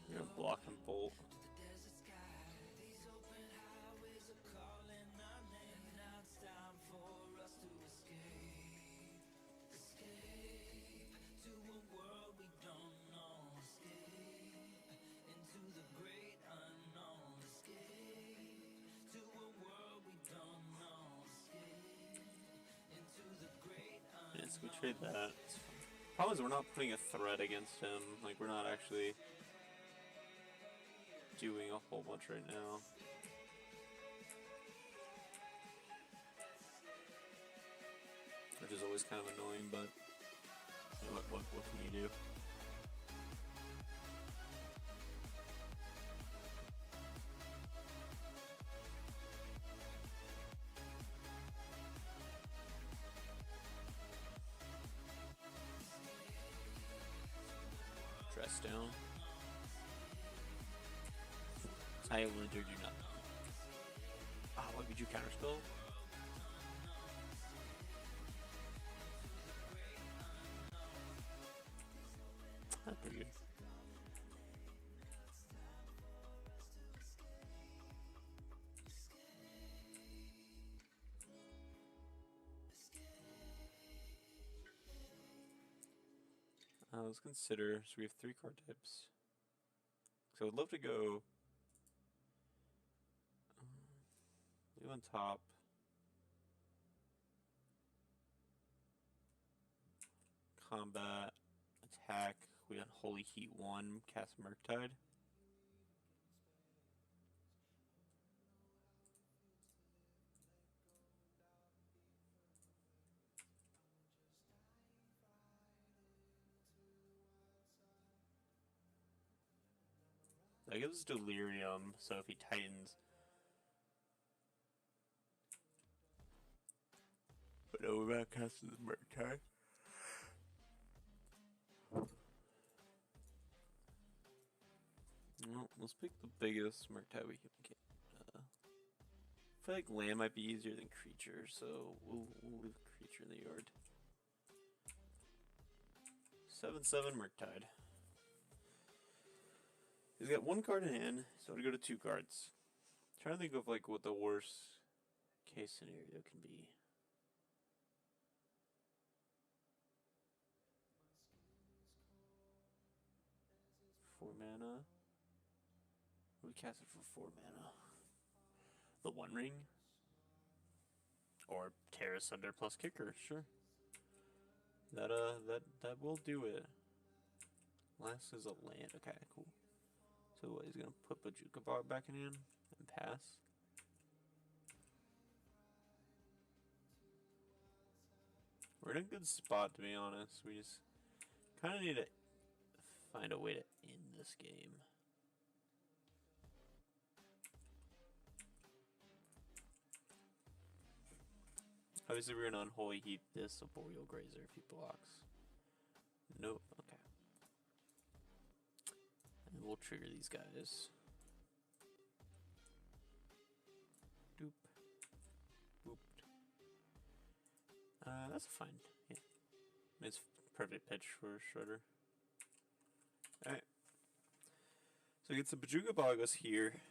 You're gonna block and bolt. Yes, we trade that. Problem is we're not putting a threat against him. Like, we're not actually doing a whole bunch right now. Which is always kind of annoying, but you know, what can you do? Dress down. I will do nothing. Ah, what would you counterspell? That's pretty good. Let's consider. So we have 3 card types. So I'd love to go. Leave on top. Combat. Attack. We Unholy Heat 1. Cast Murktide. That gives us Delirium, so if he Titans. But no, we're not casting the Murktide. Well, let's pick the biggest Murktide we can get. I feel like land might be easier than creature, so we'll leave creature in the yard. 7/7 Murktide. He's got 1 card in hand, so I'm gonna go to 2 cards. I'm trying to think of like what the worst case scenario can be. 4 mana. We cast it for 4 mana. The One Ring. Or Terra Sunder plus Kicker, sure. That will do it. Last is a land. Okay, cool. So what, he's gonna put Bajuka Bog back in hand and pass. We're in a good spot, to be honest. We just kind of need to find a way to end this game. Obviously, we're gonna Unholy Heat this Arboreal Grazer if he blocks. Nope. Okay. And we'll trigger these guys. Doop. Booped. That's fine. Yeah. It's perfect pitch for Shredder. Alright. So he gets the Bajuga Bogos here.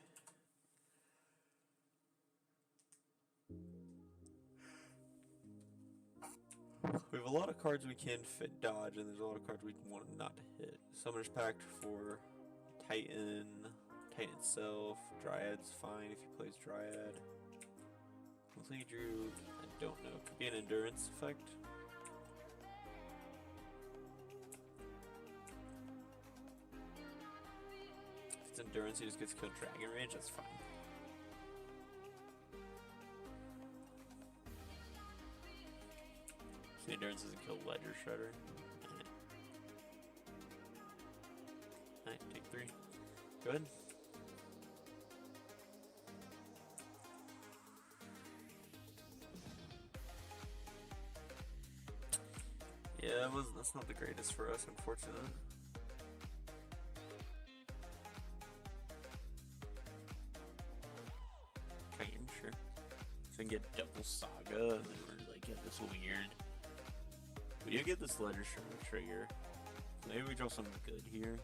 We have a lot of cards we can fit dodge, and there's a lot of cards we want not to hit. Summoner's Pact for Titan, Titan itself, Dryad's fine if he plays Dryad. Looks like he drew, I don't know, could be an endurance effect. gets endurance, he just gets killed Dragon Rage, that's fine. So endurance doesn't kill Ledger Shredder. Alright, take 3. Go ahead. Yeah, that's not the greatest for us, unfortunately. Titan, sure. So we can get double Saga, and then we're like, get this weird. We do get this Ledger Shredder trigger. So maybe we draw something good here.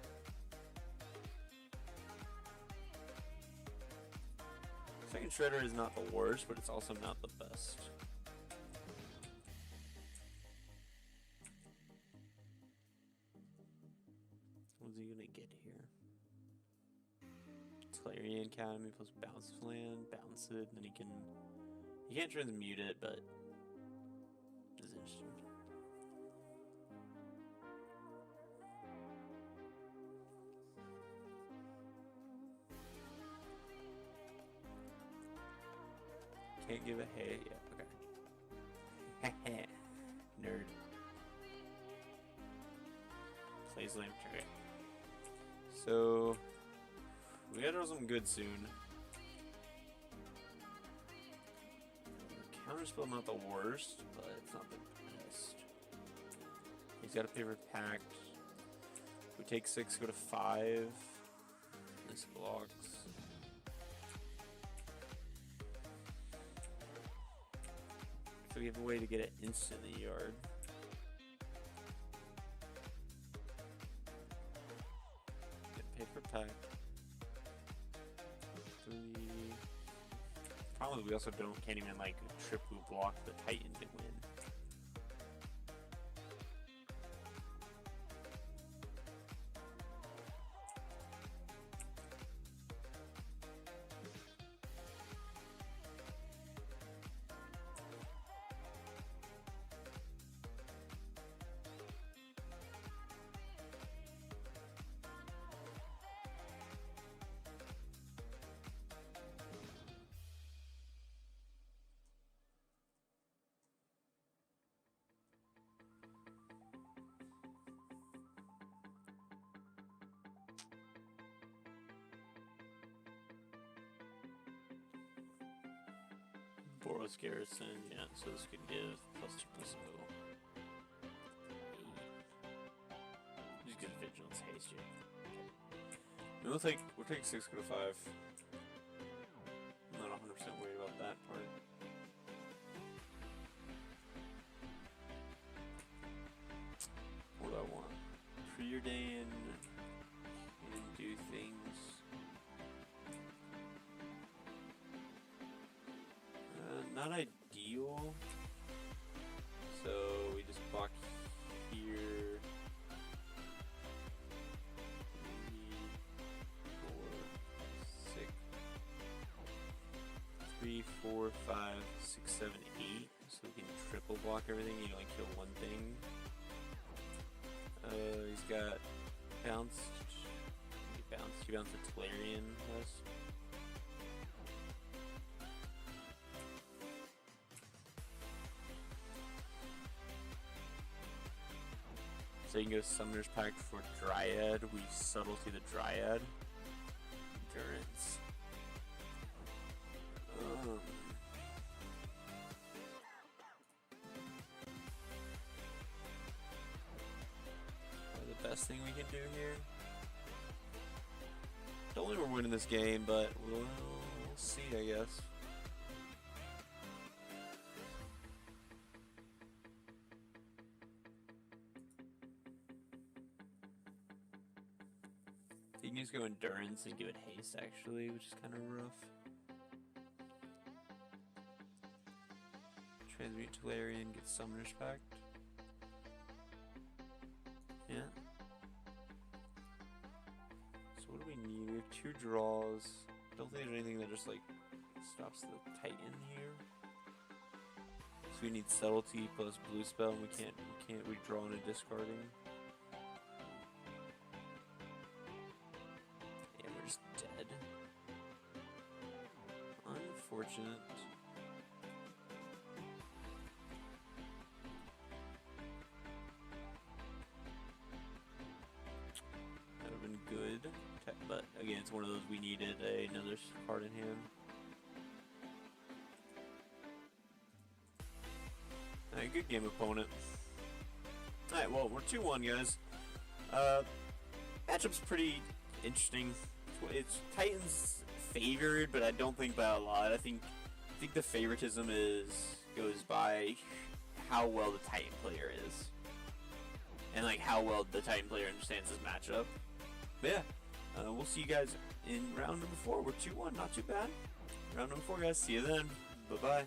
Second Shredder is not the worst, but it's also not the best. What's he gonna get here? Clarion Academy plus bounce land, bounce it, and then he can't transmute it, but it's interesting. Can't give a hey, yeah, okay. Nerd. Plays Lamp Trigger. So we gotta draw something good soon. Counterspell not the worst, but it's not the best. He's got a paper pact. We take 6, go to 5. This blocks. So we have a way to get it instant in the yard. Get paper pack. 3. Problem is we also can't even like triple block the Titan to win. Boros Garrison, yeah, so this could give +2/+0. 8. Just get Vigilance Haste here. Okay. We'll take 6, go to 5. I'm not 100% worried about that part. What do I want? Preordain and do things. Not ideal. So we just block here. 3, 4, 5, 6, 7, 8. So we can triple block everything. You only kill one thing. He's got bounced. He bounced a Tolarian list. So you can go Summoner's Pact for Dryad. We Subtlety the Dryad. Endurance. The best thing we can do here. Don't think we're winning this game, but we'll see, I guess. You can just go Endurance and give it Haste, actually, which is kind of rough. Transmute Tolarian, get Summoner's Pact. Yeah. So what do we need? We have 2 draws. I don't think there's anything that just like stops the Titan here. So we need Subtlety plus Blue Spell, and we can't redraw into discarding. He's dead. Unfortunate. That would have been good. But again, it's one of those we needed another card in hand. Alright, good game, opponent. Alright, well, we're 2-1, guys. Matchup's pretty interesting. It's Titans favored, but I don't think by a lot. I think the favoritism goes by how well the Titan player is, and like how well the Titan player understands his matchup. But yeah, we'll see you guys in round number 4. We're 2-1, not too bad. Round number 4, guys. See you then. Bye bye.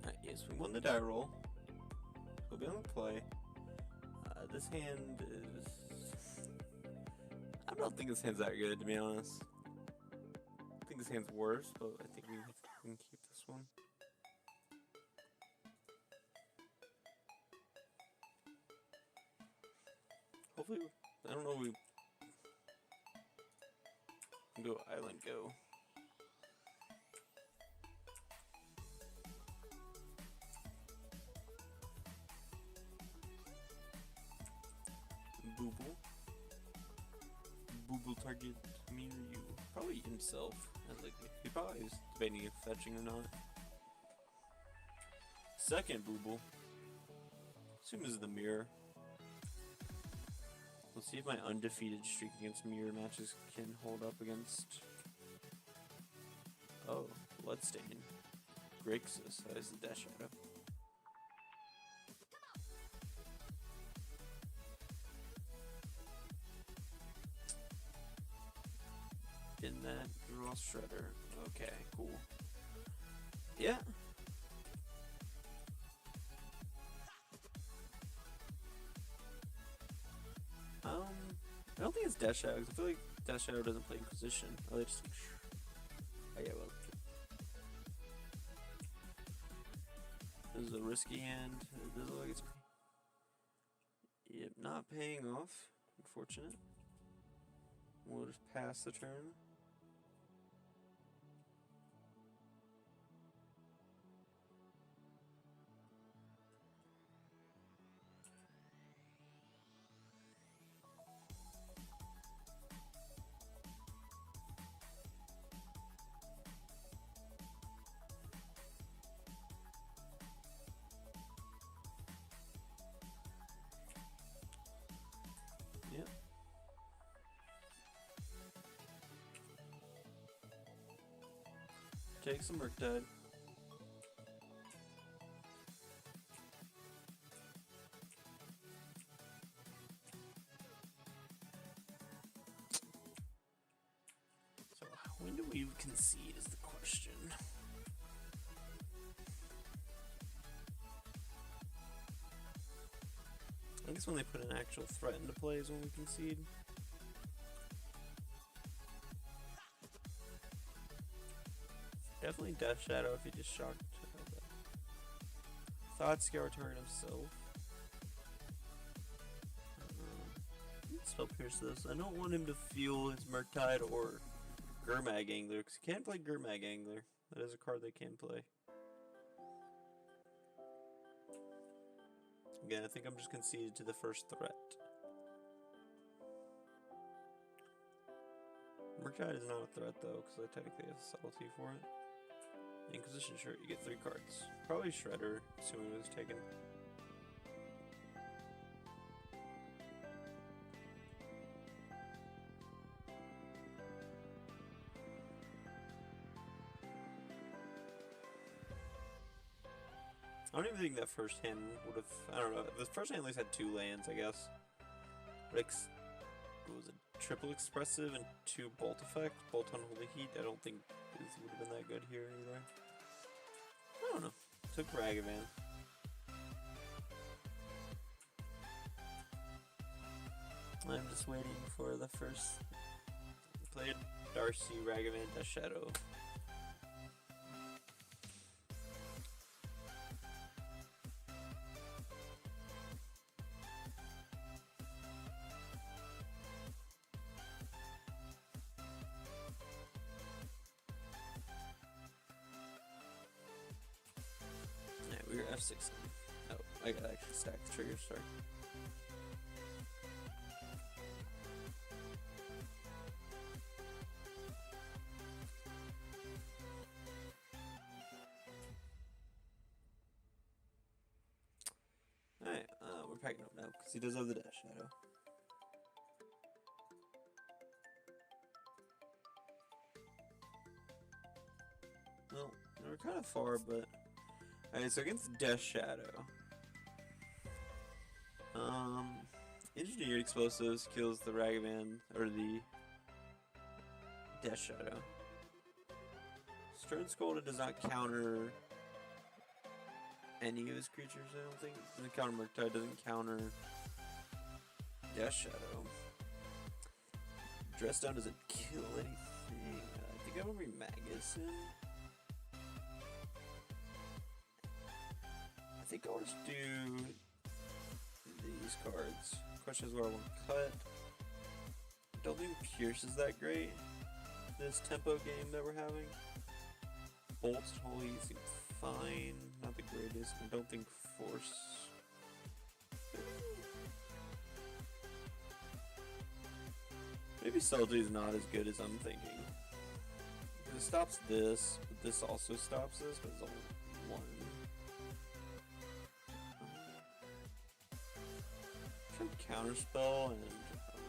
Alright, yes, we won the die roll. We'll be on the play. This hand is... I don't think this hand's that good, to be honest. I think this hand's worse, but I think we can keep this one. Hopefully, I don't know, we can go island go. Booble. Booble target me or you. Probably himself. He probably is debating if fetching or not. Second Booble. Assume this is the mirror. Let's see if my undefeated streak against mirror matches can hold up against... Oh, Bloodstain. Grixis, that is the Death Shadow. In that draw shredder. Okay, cool. Yeah. I don't think it's Death Shadow, because I feel like Death Shadow doesn't play Inquisition. Oh, they just... Oh, yeah, well. This is a risky hand. It doesn't look like it's... Yep, not paying off. Unfortunate. We'll just pass the turn. Yep. Take some Murktide. So, when do we concede is the question. I guess when they put an actual threat into play is when we concede. Definitely Death Shadow if he just shocked. Thought Scour target himself. Spell Pierce this. I don't want him to feel his Murktide or Gurmag Angler, because he can't play Gurmag Angler. That is a card they can play. Again, I think I'm just conceded to the first threat. Murktide is not a threat though, because I technically have subtlety for it. Inquisition shirt, you get 3 cards. Probably Shredder, assuming it was taken. I don't even think that first hand would have... I don't know. The first hand at least had 2 lands, I guess. But what was it? Triple Expressive and 2 Bolt effect. Bolt on Holy Heat. I don't think this would have been that good here either. I don't know. Took Ragavan. I'm just waiting for the first... Played Darcy, Ragavan, Death Shadow. F6. Oh, I gotta actually stack the triggers, sorry. Alright, we're packing up now because he does have the dash shadow. Well, we're kind of far, but alright. So against Death Shadow, engineered explosives kills the Ragavan or the Death Shadow. Stern Scolded does not counter any of his creatures. I don't think. Doesn't counter Murktide. Doesn't counter Death Shadow. Dress Down doesn't kill anything. I think I'm gonna bring Magus in. I think I'll just do these cards. Question is what I want to cut. Don't think Pierce is that great. This tempo game that we're having. Bolts and Holy seem fine. Not the greatest. I don't think Force. Maybe Salty is not as good as I'm thinking. It stops this, but this also stops this, but it's only one. Counterspell and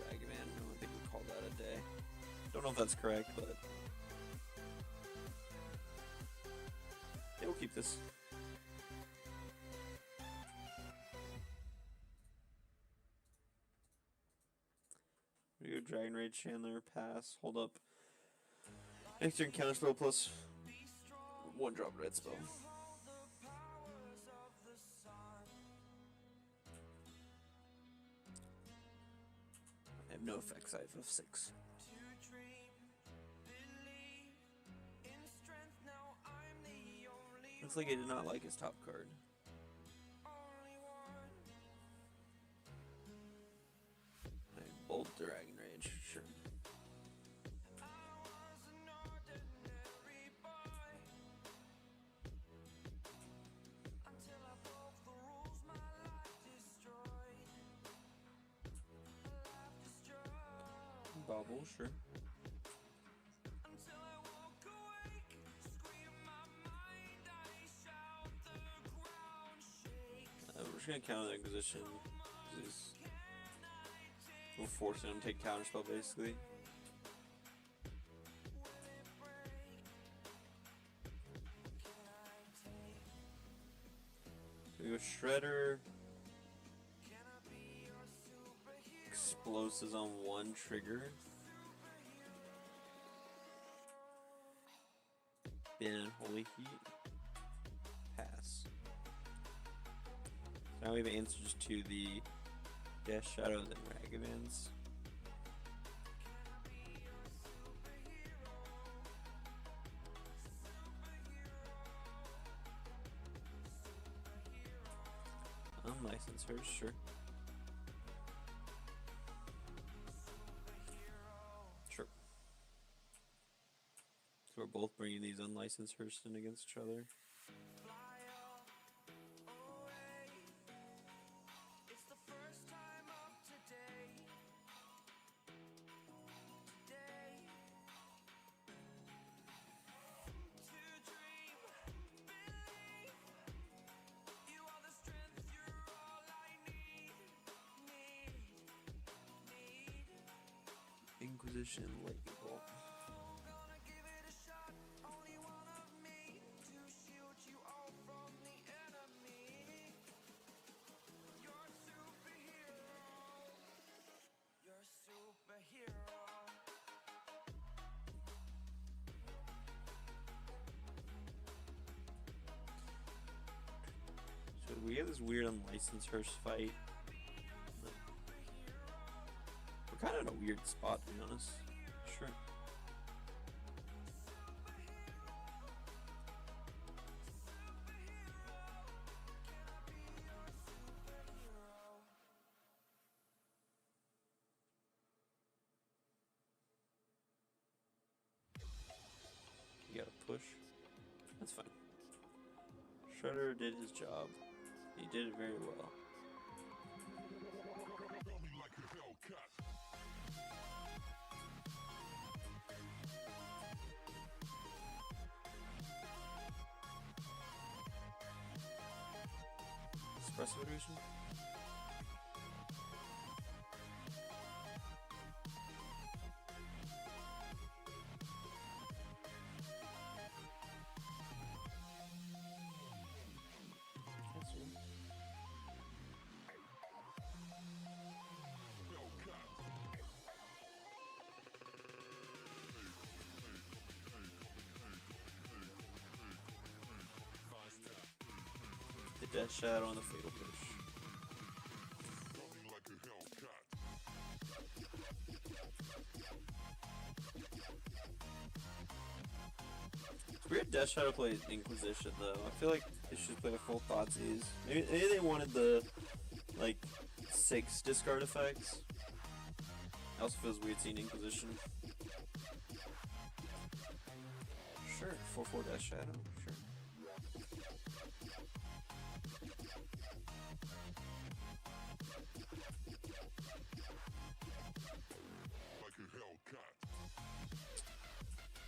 Ragavan. I think we'll call that a day. Don't know if that's correct, but yeah, we'll keep this. We go Dragon Rage Chandler, pass, hold up. Next turn counterspell plus 1 drop red spell. I have no effects, I have F6. Looks like he did not like his top card. Bolt Dragon Rage, sure. Bobble, sure. We're just gonna counter the Inquisition. We're forcing him to take counterspell basically. We go Shredder. Explosives on 1 trigger. Bin Holy Heat. Pass. Now we have answers to the Death Shadows and Ragavans. Unlicensed hers, sure. Sure. So we're both bringing these unlicensed Hurston against each other. Inquisition Lightning Bolt. So we have this weird unlicensed Hearst fight. We're kind of in a weird spot, to be honest. Sure. You gotta push. That's fine. Shredder did his job. He did it very well. Expressive iteration? The Death Shadow and the Fatal Push. It's weird Death Shadow plays Inquisition though. I feel like they should play a full Thoughtseize. Maybe they wanted the like 6 discard effects. It also feels weird seeing Inquisition. Sure, 4/4 Death Shadow, sure.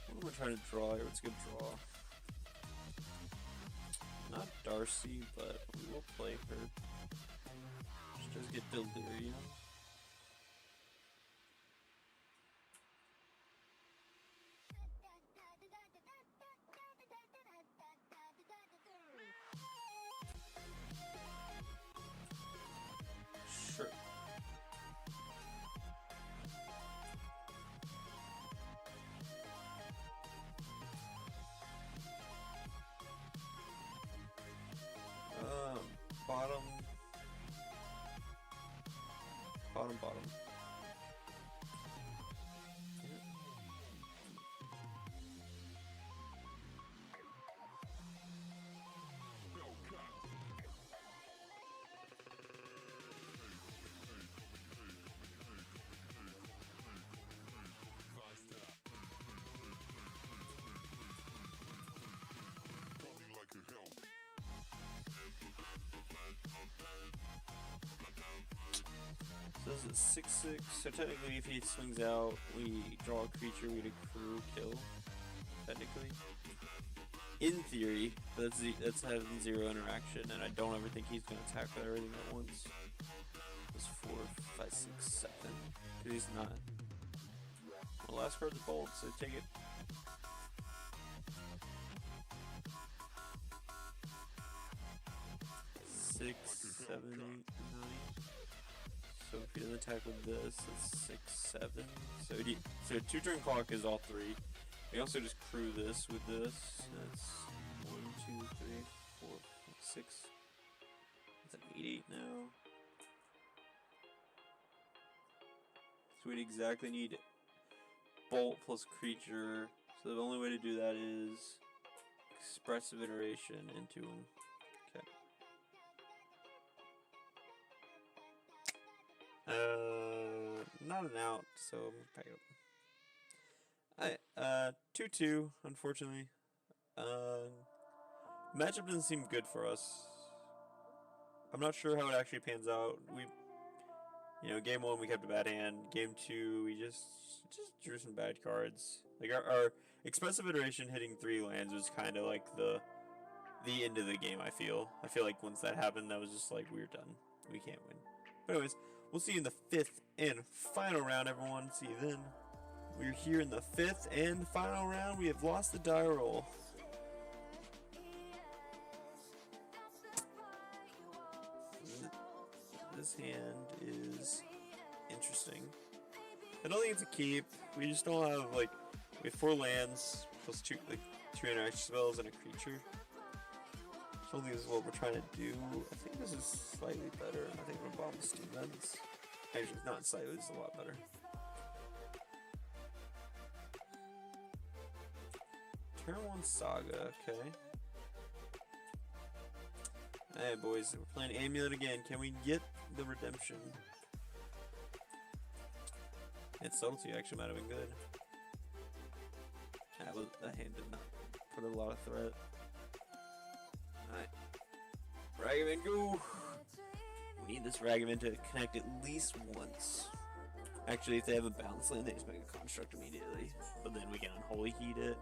What am I trying to draw here? What's a good draw? Not Darcy, but we will play her. She does get Delirium. Sure. Bottom. Bottom. So this is 6/6, so technically if he swings out, we draw a creature, we'd accrue kill, technically. In theory, but that's having 0 interaction, and I don't ever think he's going to attack with everything at once. It's 4, 5, 6, 7, because he's not. Well, last card's bold, so take it. Six, 7, 8, 9. So if he doesn't attack with this, it's 6, 7. So 2 turn clock is all 3. We also just crew this with this. That's 1, 2, 3, 4, 5, 6. That's an 8, 8 now. So we'd exactly need bolt plus creature. So the only way to do that is expressive iteration into him. Okay. Not an out, so I'm gonna pack it up. 2/2, unfortunately. Matchup doesn't seem good for us. I'm not sure how it actually pans out. Game 1 we kept a bad hand. Game 2 we just drew some bad cards. Like our expensive iteration hitting 3 lands was kind of like the end of the game. I feel like once that happened, that was just like we're done. We can't win. But anyways, we'll see you in the 5th and final round, everyone. See you then. We're here in the 5th and final round. We have lost the die roll. This hand is interesting. I don't think it's a keep. We just don't have we have 4 lands plus 2 interaction spells and a creature. I don't think this is what we're trying to do. I think this is slightly better. I think we're bomb Steam Vents. Actually, not slightly, it's a lot better. Turn 1 Saga, okay. Alright, boys, we're playing Amulet again. Can we get the redemption? Its subtlety actually might have been good. That hand did not put a lot of threat. Alright. Ragavan, go! We need this Ragavan to connect at least once. Actually, if they have a bounce land, they just make a construct immediately. But then we can unholy heat it.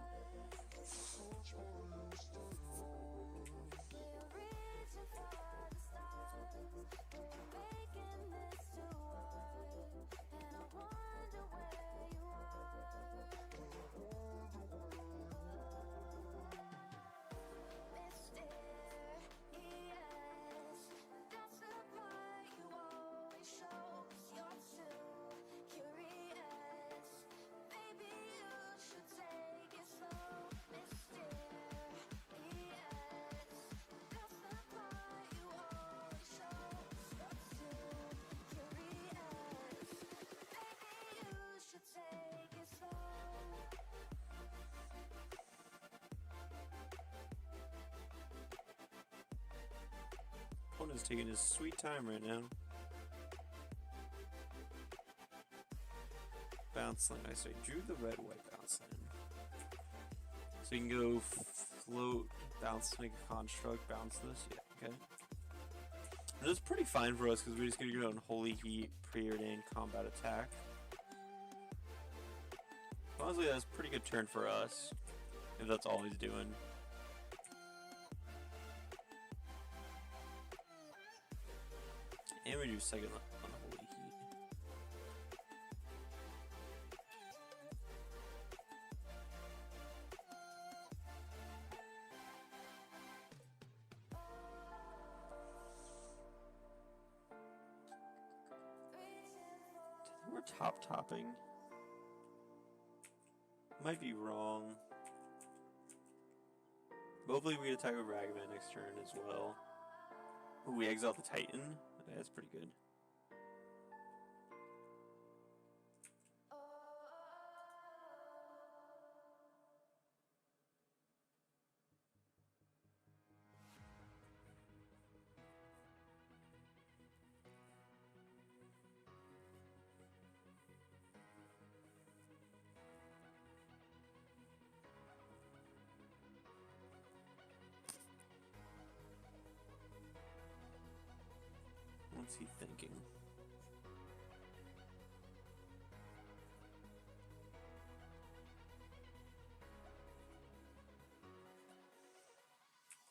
Opponent's taking his sweet time right now. Bounce land. I say drew the red white bounce land. So you can go float, bounce, make a construct, bounce this. Yeah, okay. And that's pretty fine for us because we're just gonna go on holy heat, preordained combat attack. Honestly, that's a pretty good turn for us if that's all he's doing. And we do second on holy heat. We're topping. Might be wrong. Hopefully we attack with Ragavan next turn as well. Ooh, we exile the Titan. Okay, that's pretty good. What's he thinking?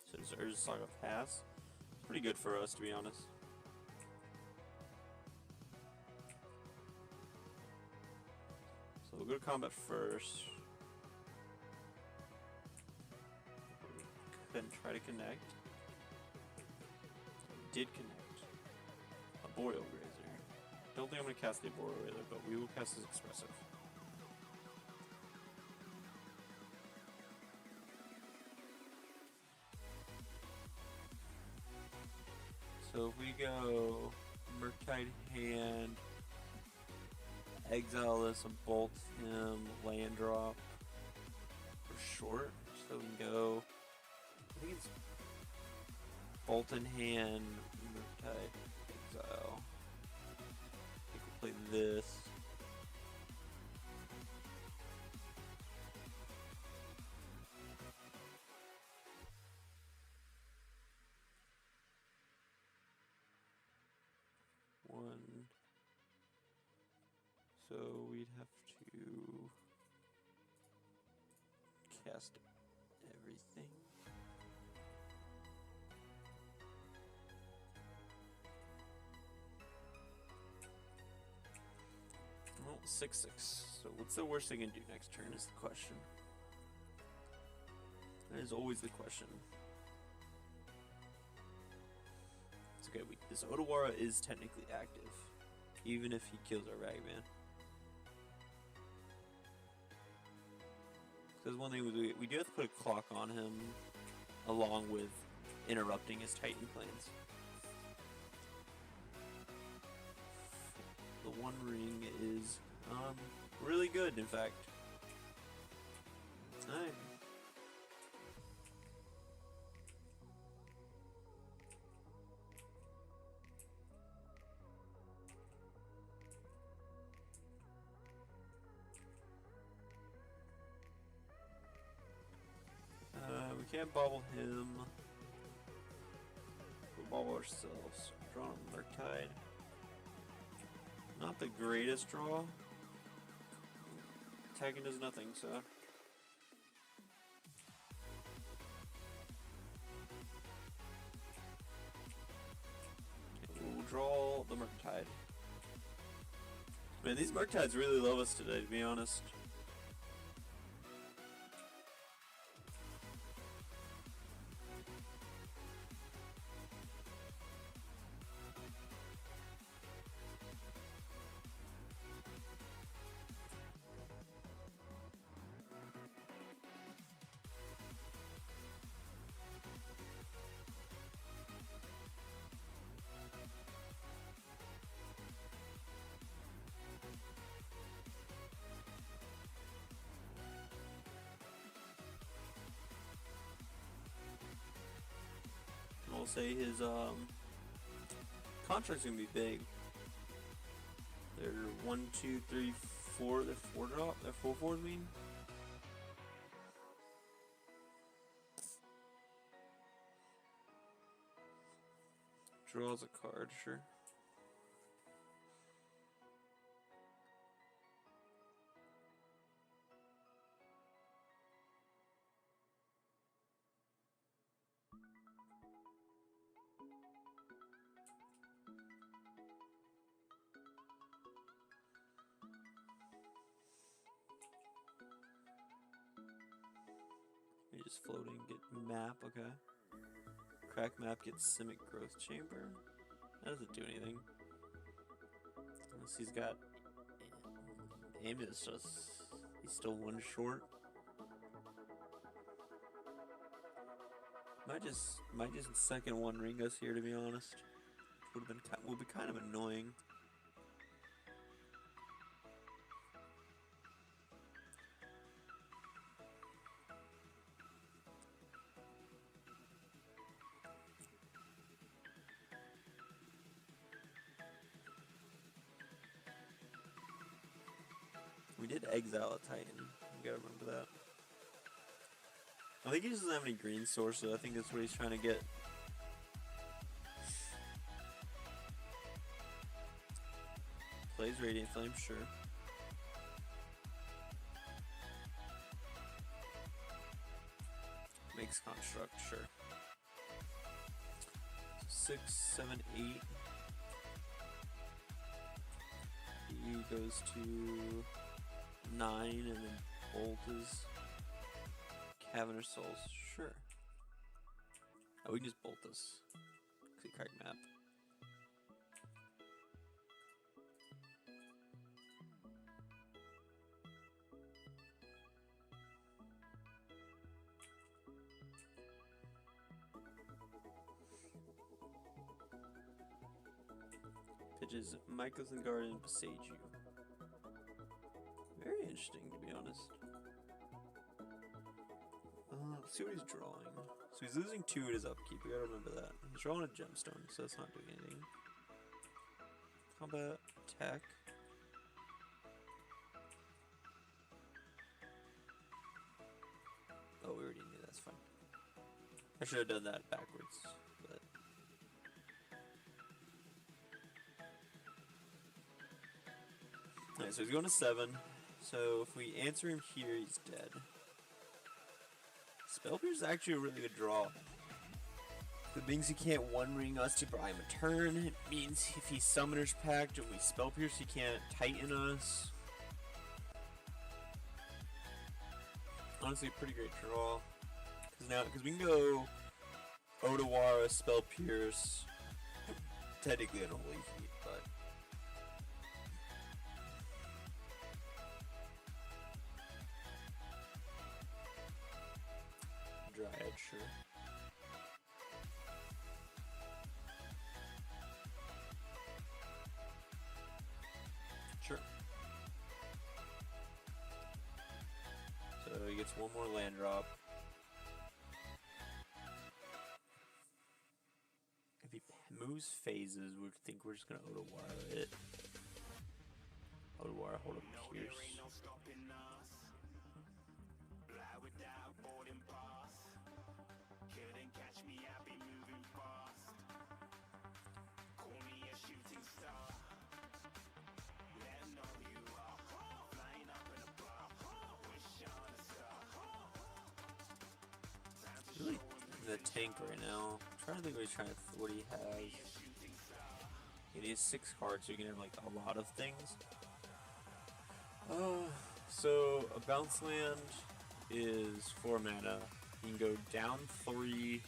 So does Urza's Saga pass? Pretty good for us, to be honest. So we'll go to combat first. Then try to connect. Did connect. Boreal Grazer. Don't think I'm going to cast the Boreal Grazer, but we will cast his Expressive. So if we go Murktide hand, exile this, and bolt him, land drop for short. So we can go, I think it's bolt in hand, Murktide. Exile. I think we'll play this. One. So we'd have to cast everything. Well, 6/6. So what's the worst they can do next turn is the question. That is always the question. It's okay, this Otawara is technically active, even if he kills our Ragavan. Because one thing we do have to put a clock on him, along with interrupting his Titan plans. The One Ring is really good, in fact. Alright. We can't bobble him. But ball ourselves. Draw a Murktide. Not the greatest draw. Attacking does nothing, so. We'll draw the Murktide. Man, these Murktides really love us today, to be honest. I'll say his contract's gonna be big. They're 1, 2, 3, 4. They're 4 drop. They're 4/4s. I mean. Draws a card, sure. You're just floating, get map, okay. Crack map, gets Simic Growth Chamber. That doesn't do anything. Unless he's got aim is just he's still 1 short. Might just second 1 ring us here, to be honest. Would be kind of annoying. We did exile a Titan. You gotta remember that. I think he doesn't have any green sources. I think that's what he's trying to get. Plays Radiant Flame, sure. Makes Construct, sure. 6, 7, 8. He goes to 9, and then Bolt is Cavernous Souls, sure. Oh, we can just bolt this. See, crack map. Pitches Michael's and Garden beside you. Very interesting, to be honest. Let's see what he's drawing. So he's losing 2 at his upkeep. We gotta remember that. He's drawing a gemstone, so that's not doing anything. Combat, attack. Oh, we already knew. That's fine. I should have done that backwards, but. Alright, so he's going to 7. So if we answer him here, he's dead. Spell Pierce is actually a really good draw. It means he can't 1 ring us to buy him a turn. It means if he's Summoner's Pact and we Spell Pierce, he can't Titan us. Honestly, a pretty great draw. Because we can go Otawara, Spell Pierce, technically Unholy Heat, but. Dryad, sure. Sure. So he gets 1 more land drop. If he moves phases, we think we're just gonna Otawara it. Otawara, hold up Pierce. tank right now. I'm trying to think what he has. He has 6 cards, so you can have like a lot of things. So a bounce land is 4 mana. You can go down 3.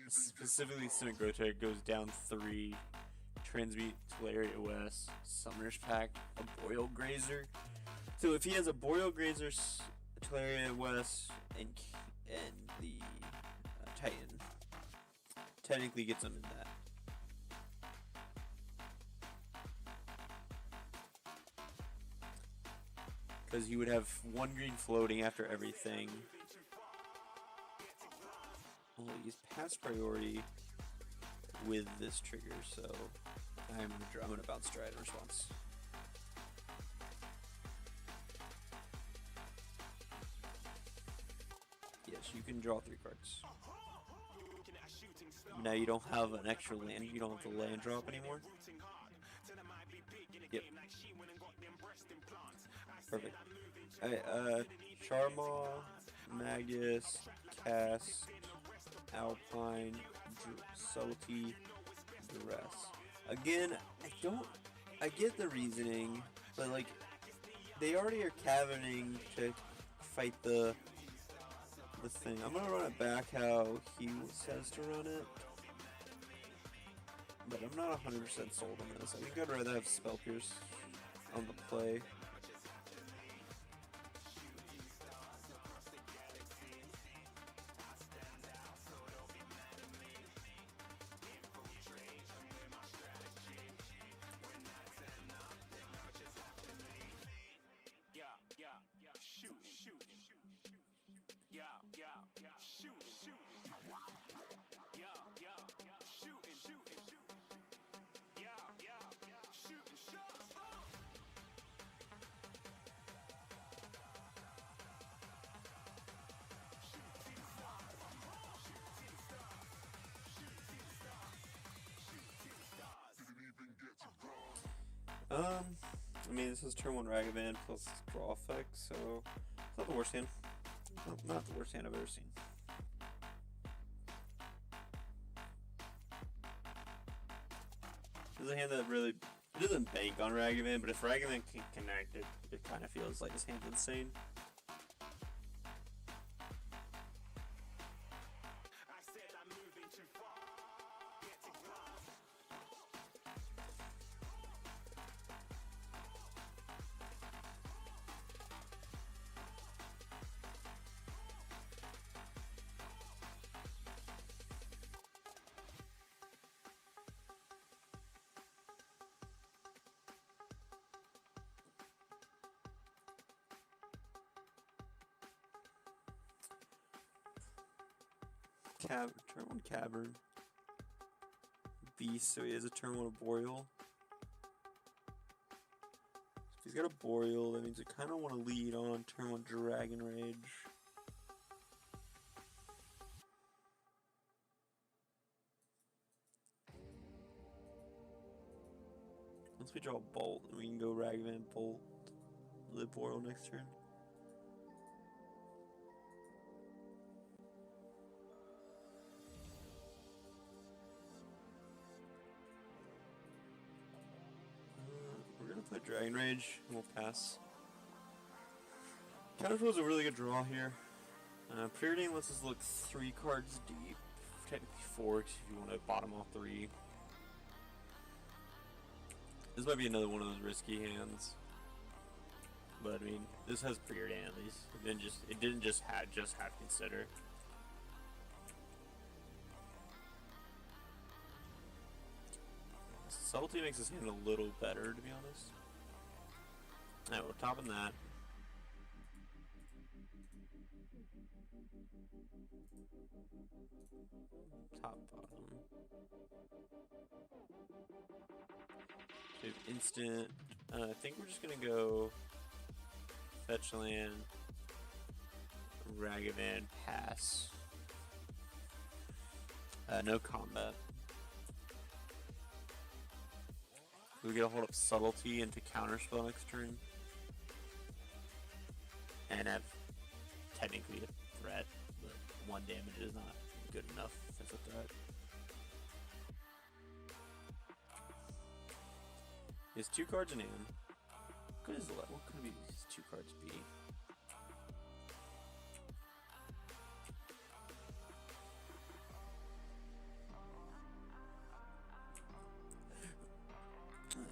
Specifically, Simic Grotech goes down 3. Transmute Tolaria West, Summoner's Pact, a Boreal Grazer. So if he has a Boreal Grazer, Tolaria West, and the Titan, technically gets him in that. Because you would have 1 green floating after everything. Well, he's past priority with this trigger, so I'm gonna bounce Stride in response. Yes, you can draw 3 cards. Now you don't have an extra land. You don't have the land drop anymore. Yep. Perfect. Alright, Charmaw, Magus, Cast, Alpine, Subtlety, Duress. Again, I get the reasoning, but like, they already are caverning to fight the thing. I'm gonna run it back how he says to run it, but I'm not 100% sold on this. I think I'd rather have Spell Pierce on the play. I mean, this is turn 1 Ragavan plus draw effect, so it's not the worst hand. Not the worst hand I've ever seen. This is a hand that really, it doesn't bank on Ragavan, but if Ragavan can connect, it kind of feels like this hand's insane. Turn 1 Cavern. Beast, so he has a turn 1 Boreal. If he's got a Boreal, that means I kind of want to lead on turn 1 Dragon Rage. Once we draw a Bolt, then we can go Ragavan, Bolt, live Boreal next turn. Play Dragon Rage, and we'll pass. Counterflow is a really good draw here. Preordain lets us look 3 cards deep. Technically 4 if you want to bottom off 3. This might be another one of those risky hands. But I mean, this has Preordain at least. It didn't just have Consider. Subtlety makes this hand a little better, to be honest. Alright, we're topping that. Top, bottom. So we have instant. I think we're just gonna go fetch land, Ragavan, pass. No combat. We get a hold of Subtlety into counterspell next turn. And have technically a threat, but 1 damage is not good enough as a threat. He has 2 cards in hand. What could his 2 cards be?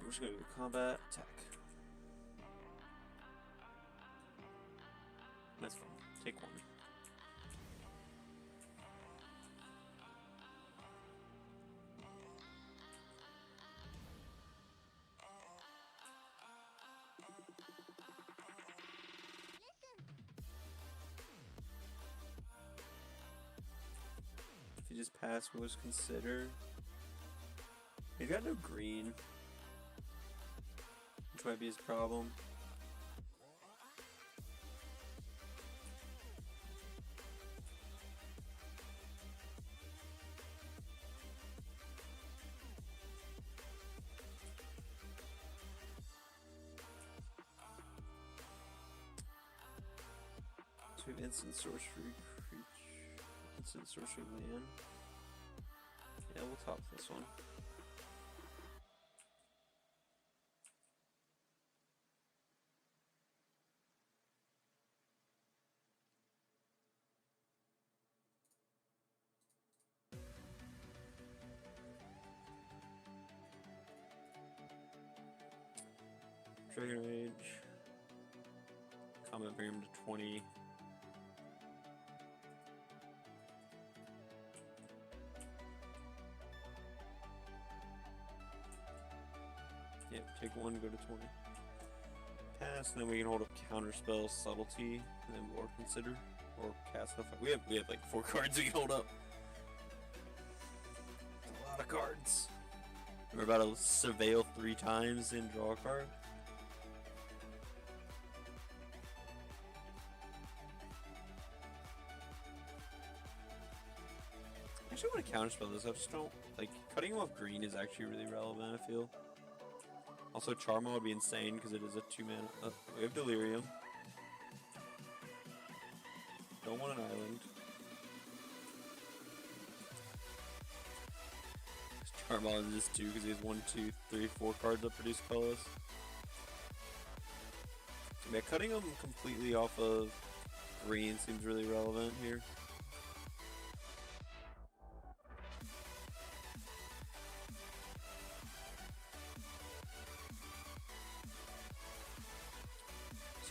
We're just gonna go combat attack. That's fine. Take 1. If you just pass what was considered. He's got no green, which might be his problem. So we have instant sorcery creature, instant sorcery land. Yeah, we'll top this one. Dragon Rage. Combat bring him to 20. Yep, take 1, go to 20. Pass, and then we can hold up Counterspell, Subtlety, and then War Consider, or cast the. We have like 4 cards we can hold up. That's a lot of cards. We're about to surveil 3 times and draw a card. I actually want to counterspell this. I just don't like cutting him off green is actually really relevant. I feel. Also, Charma would be insane because it is a 2-mana. We have Delirium. Don't want an island. Charma is just 2 because he has 1, 2, 3, 4 cards that produce colors. So, yeah, cutting him completely off of green seems really relevant here.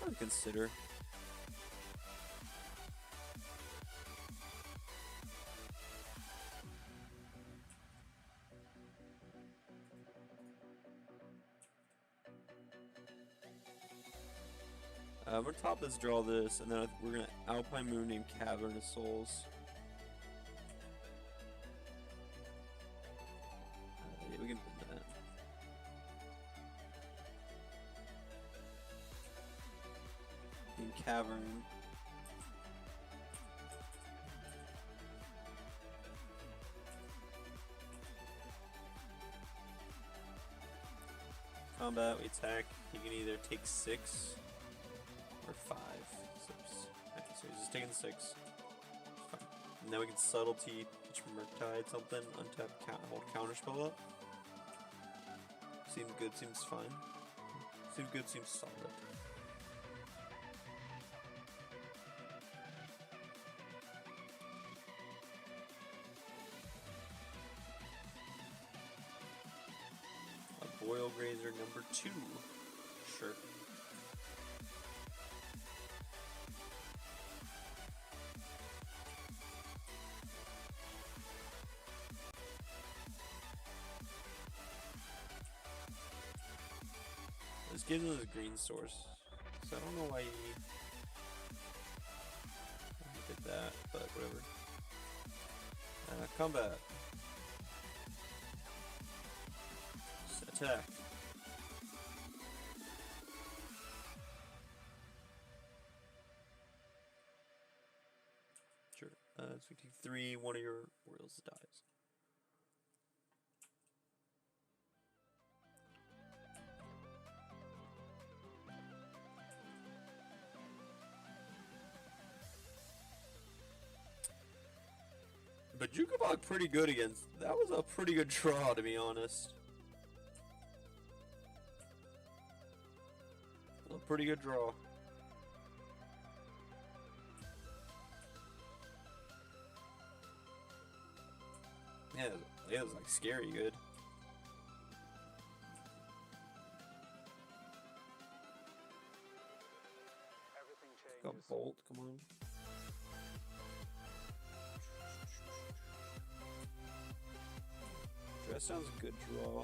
To consider. We're gonna top this, draw this, and then we're gonna Alpine Moon named Cavern of Souls. Yeah, we can put that. In Cavern. Combat, we attack. He can either take 6 or 5. Okay, so he's just taking 6. Fine. And then we can Subtlety, pitch Murktide, something, untap, hold Counterspell up. Seems good, seems fine. Seems good, seems solid. Boil Grazer number 2. Sure. This gives us a green source. So I don't know why he did that, but whatever. Combat. Attack. Sure. It's 53. One of your Orioles dies. Jukabog pretty good against. That was a pretty good draw, to be honest. A pretty good draw. Yeah, it was like scary good. Got Bolt, come on. That sounds a good draw.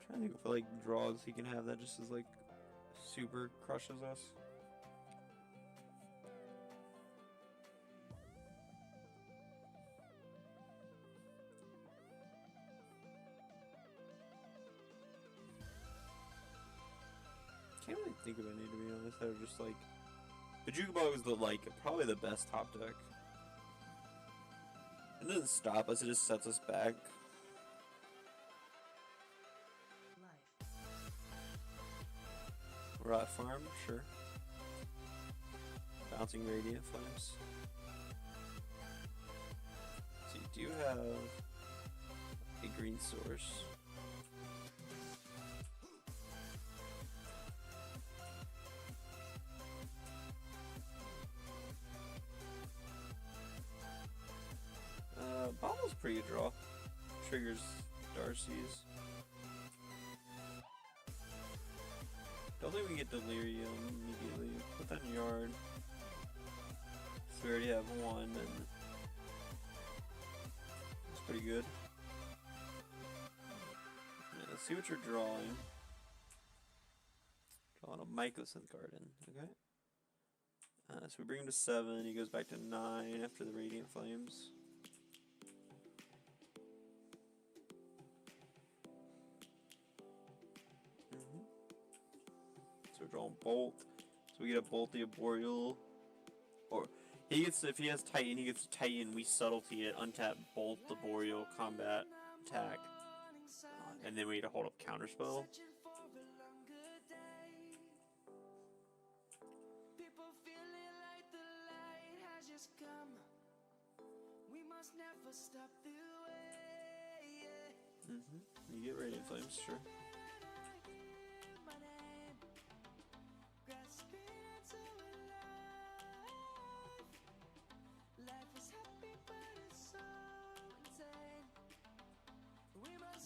Trying to think of like draws he can have that just is like super crushes us. Can't really think of any, to be honest. That are just like the Jukabog is the like probably the best top deck. It doesn't stop us; it just sets us back. Rot Farm, sure. Bouncing Radiant Flames. So you do have a green source. Bomble's pretty good draw. Triggers Darcy's. Don't think we get Delirium immediately. Put that in yard. So we already have one, and it's pretty good. Yeah, let's see what you're drawing. Drawing a Mycosynth Garden, okay? So we bring him to 7, he goes back to 9 after the Radiant Flames. So we're drawing Bolt. So we get a Bolt the Arboreal. Or he gets, if he has Titan, he gets Titan, we subtlety it, untap Bolt the Arboreal, combat, attack. And then we need to hold up Counterspell. You get Radiant Flames, sure.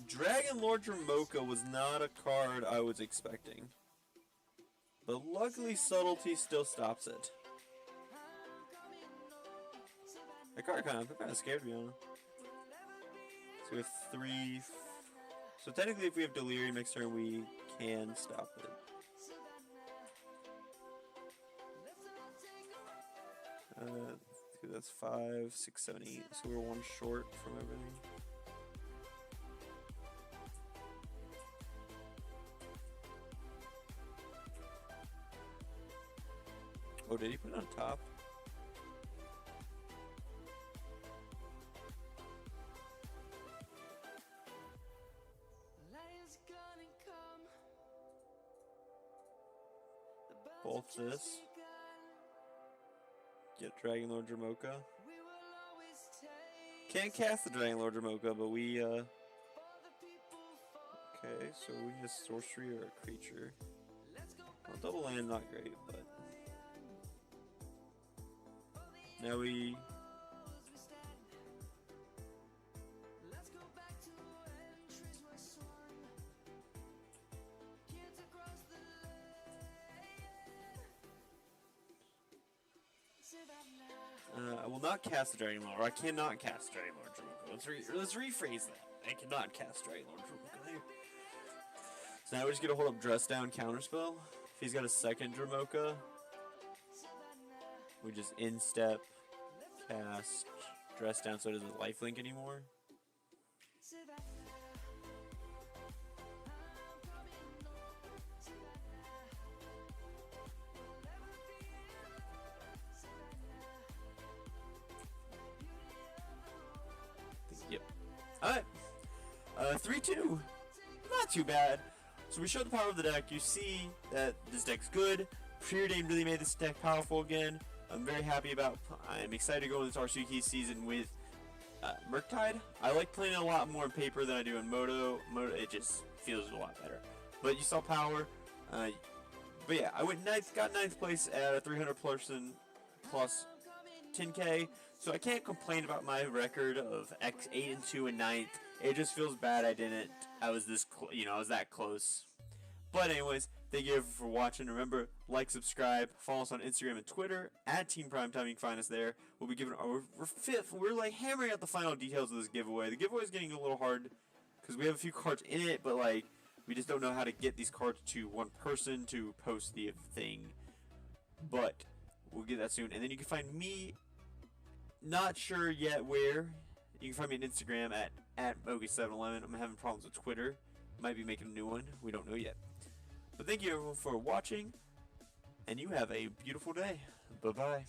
Dragon Lord Dramoka was not a card I was expecting. But luckily Subtlety still stops it. That card kind of scared me on him. So we have 3. So technically if we have Delirium next turn we can stop it. That's 5, 6, 7, 8. So we're 1 short from everything. Oh, did he put it on top? Bolt this. Get Dragon Lord Dramoka. Can't cast the Dragon Lord Dramoka, but we okay, so we need a sorcery or a creature. Well, double land, not great, but now we I will not cast the Dragon Lord. Or I cannot cast Dragon Lord Dromoka. Let's rephrase that. I cannot cast Dragon Lord Dromoka there. So now we just get a hold up Dress Down Counterspell. If he's got a second Dromoka, we just instep cast Dress Down so it doesn't lifelink anymore. Yep. Alright. 3-2. Not too bad. So we showed the power of the deck. You see that this deck's good. Preordained really made this deck powerful again. I'm very happy about. I'm excited to go into this Arsuki season with Murktide. I like playing it a lot more in paper than I do in Moto. It just feels a lot better. But you saw power. But yeah, I went ninth, got ninth place at a 300 person plus 10K. So I can't complain about my record of 8-2 and 9th. It just feels bad I didn't. I was this, I was that close. But anyways, thank you for watching. Remember, like, subscribe, follow us on Instagram and Twitter at Team Primetime. You can find us there. We'll be giving we're fifth. We're like hammering out the final details of this giveaway. The giveaway is getting a little hard because we have a few cards in it, but like we just don't know how to get these cards to one person to post the thing. But we'll get that soon. And then you can find me. Not sure yet where. You can find me on Instagram at Mogi711. I'm having problems with Twitter. Might be making a new one. We don't know yet. But thank you everyone for watching. And you have a beautiful day. Bye-bye.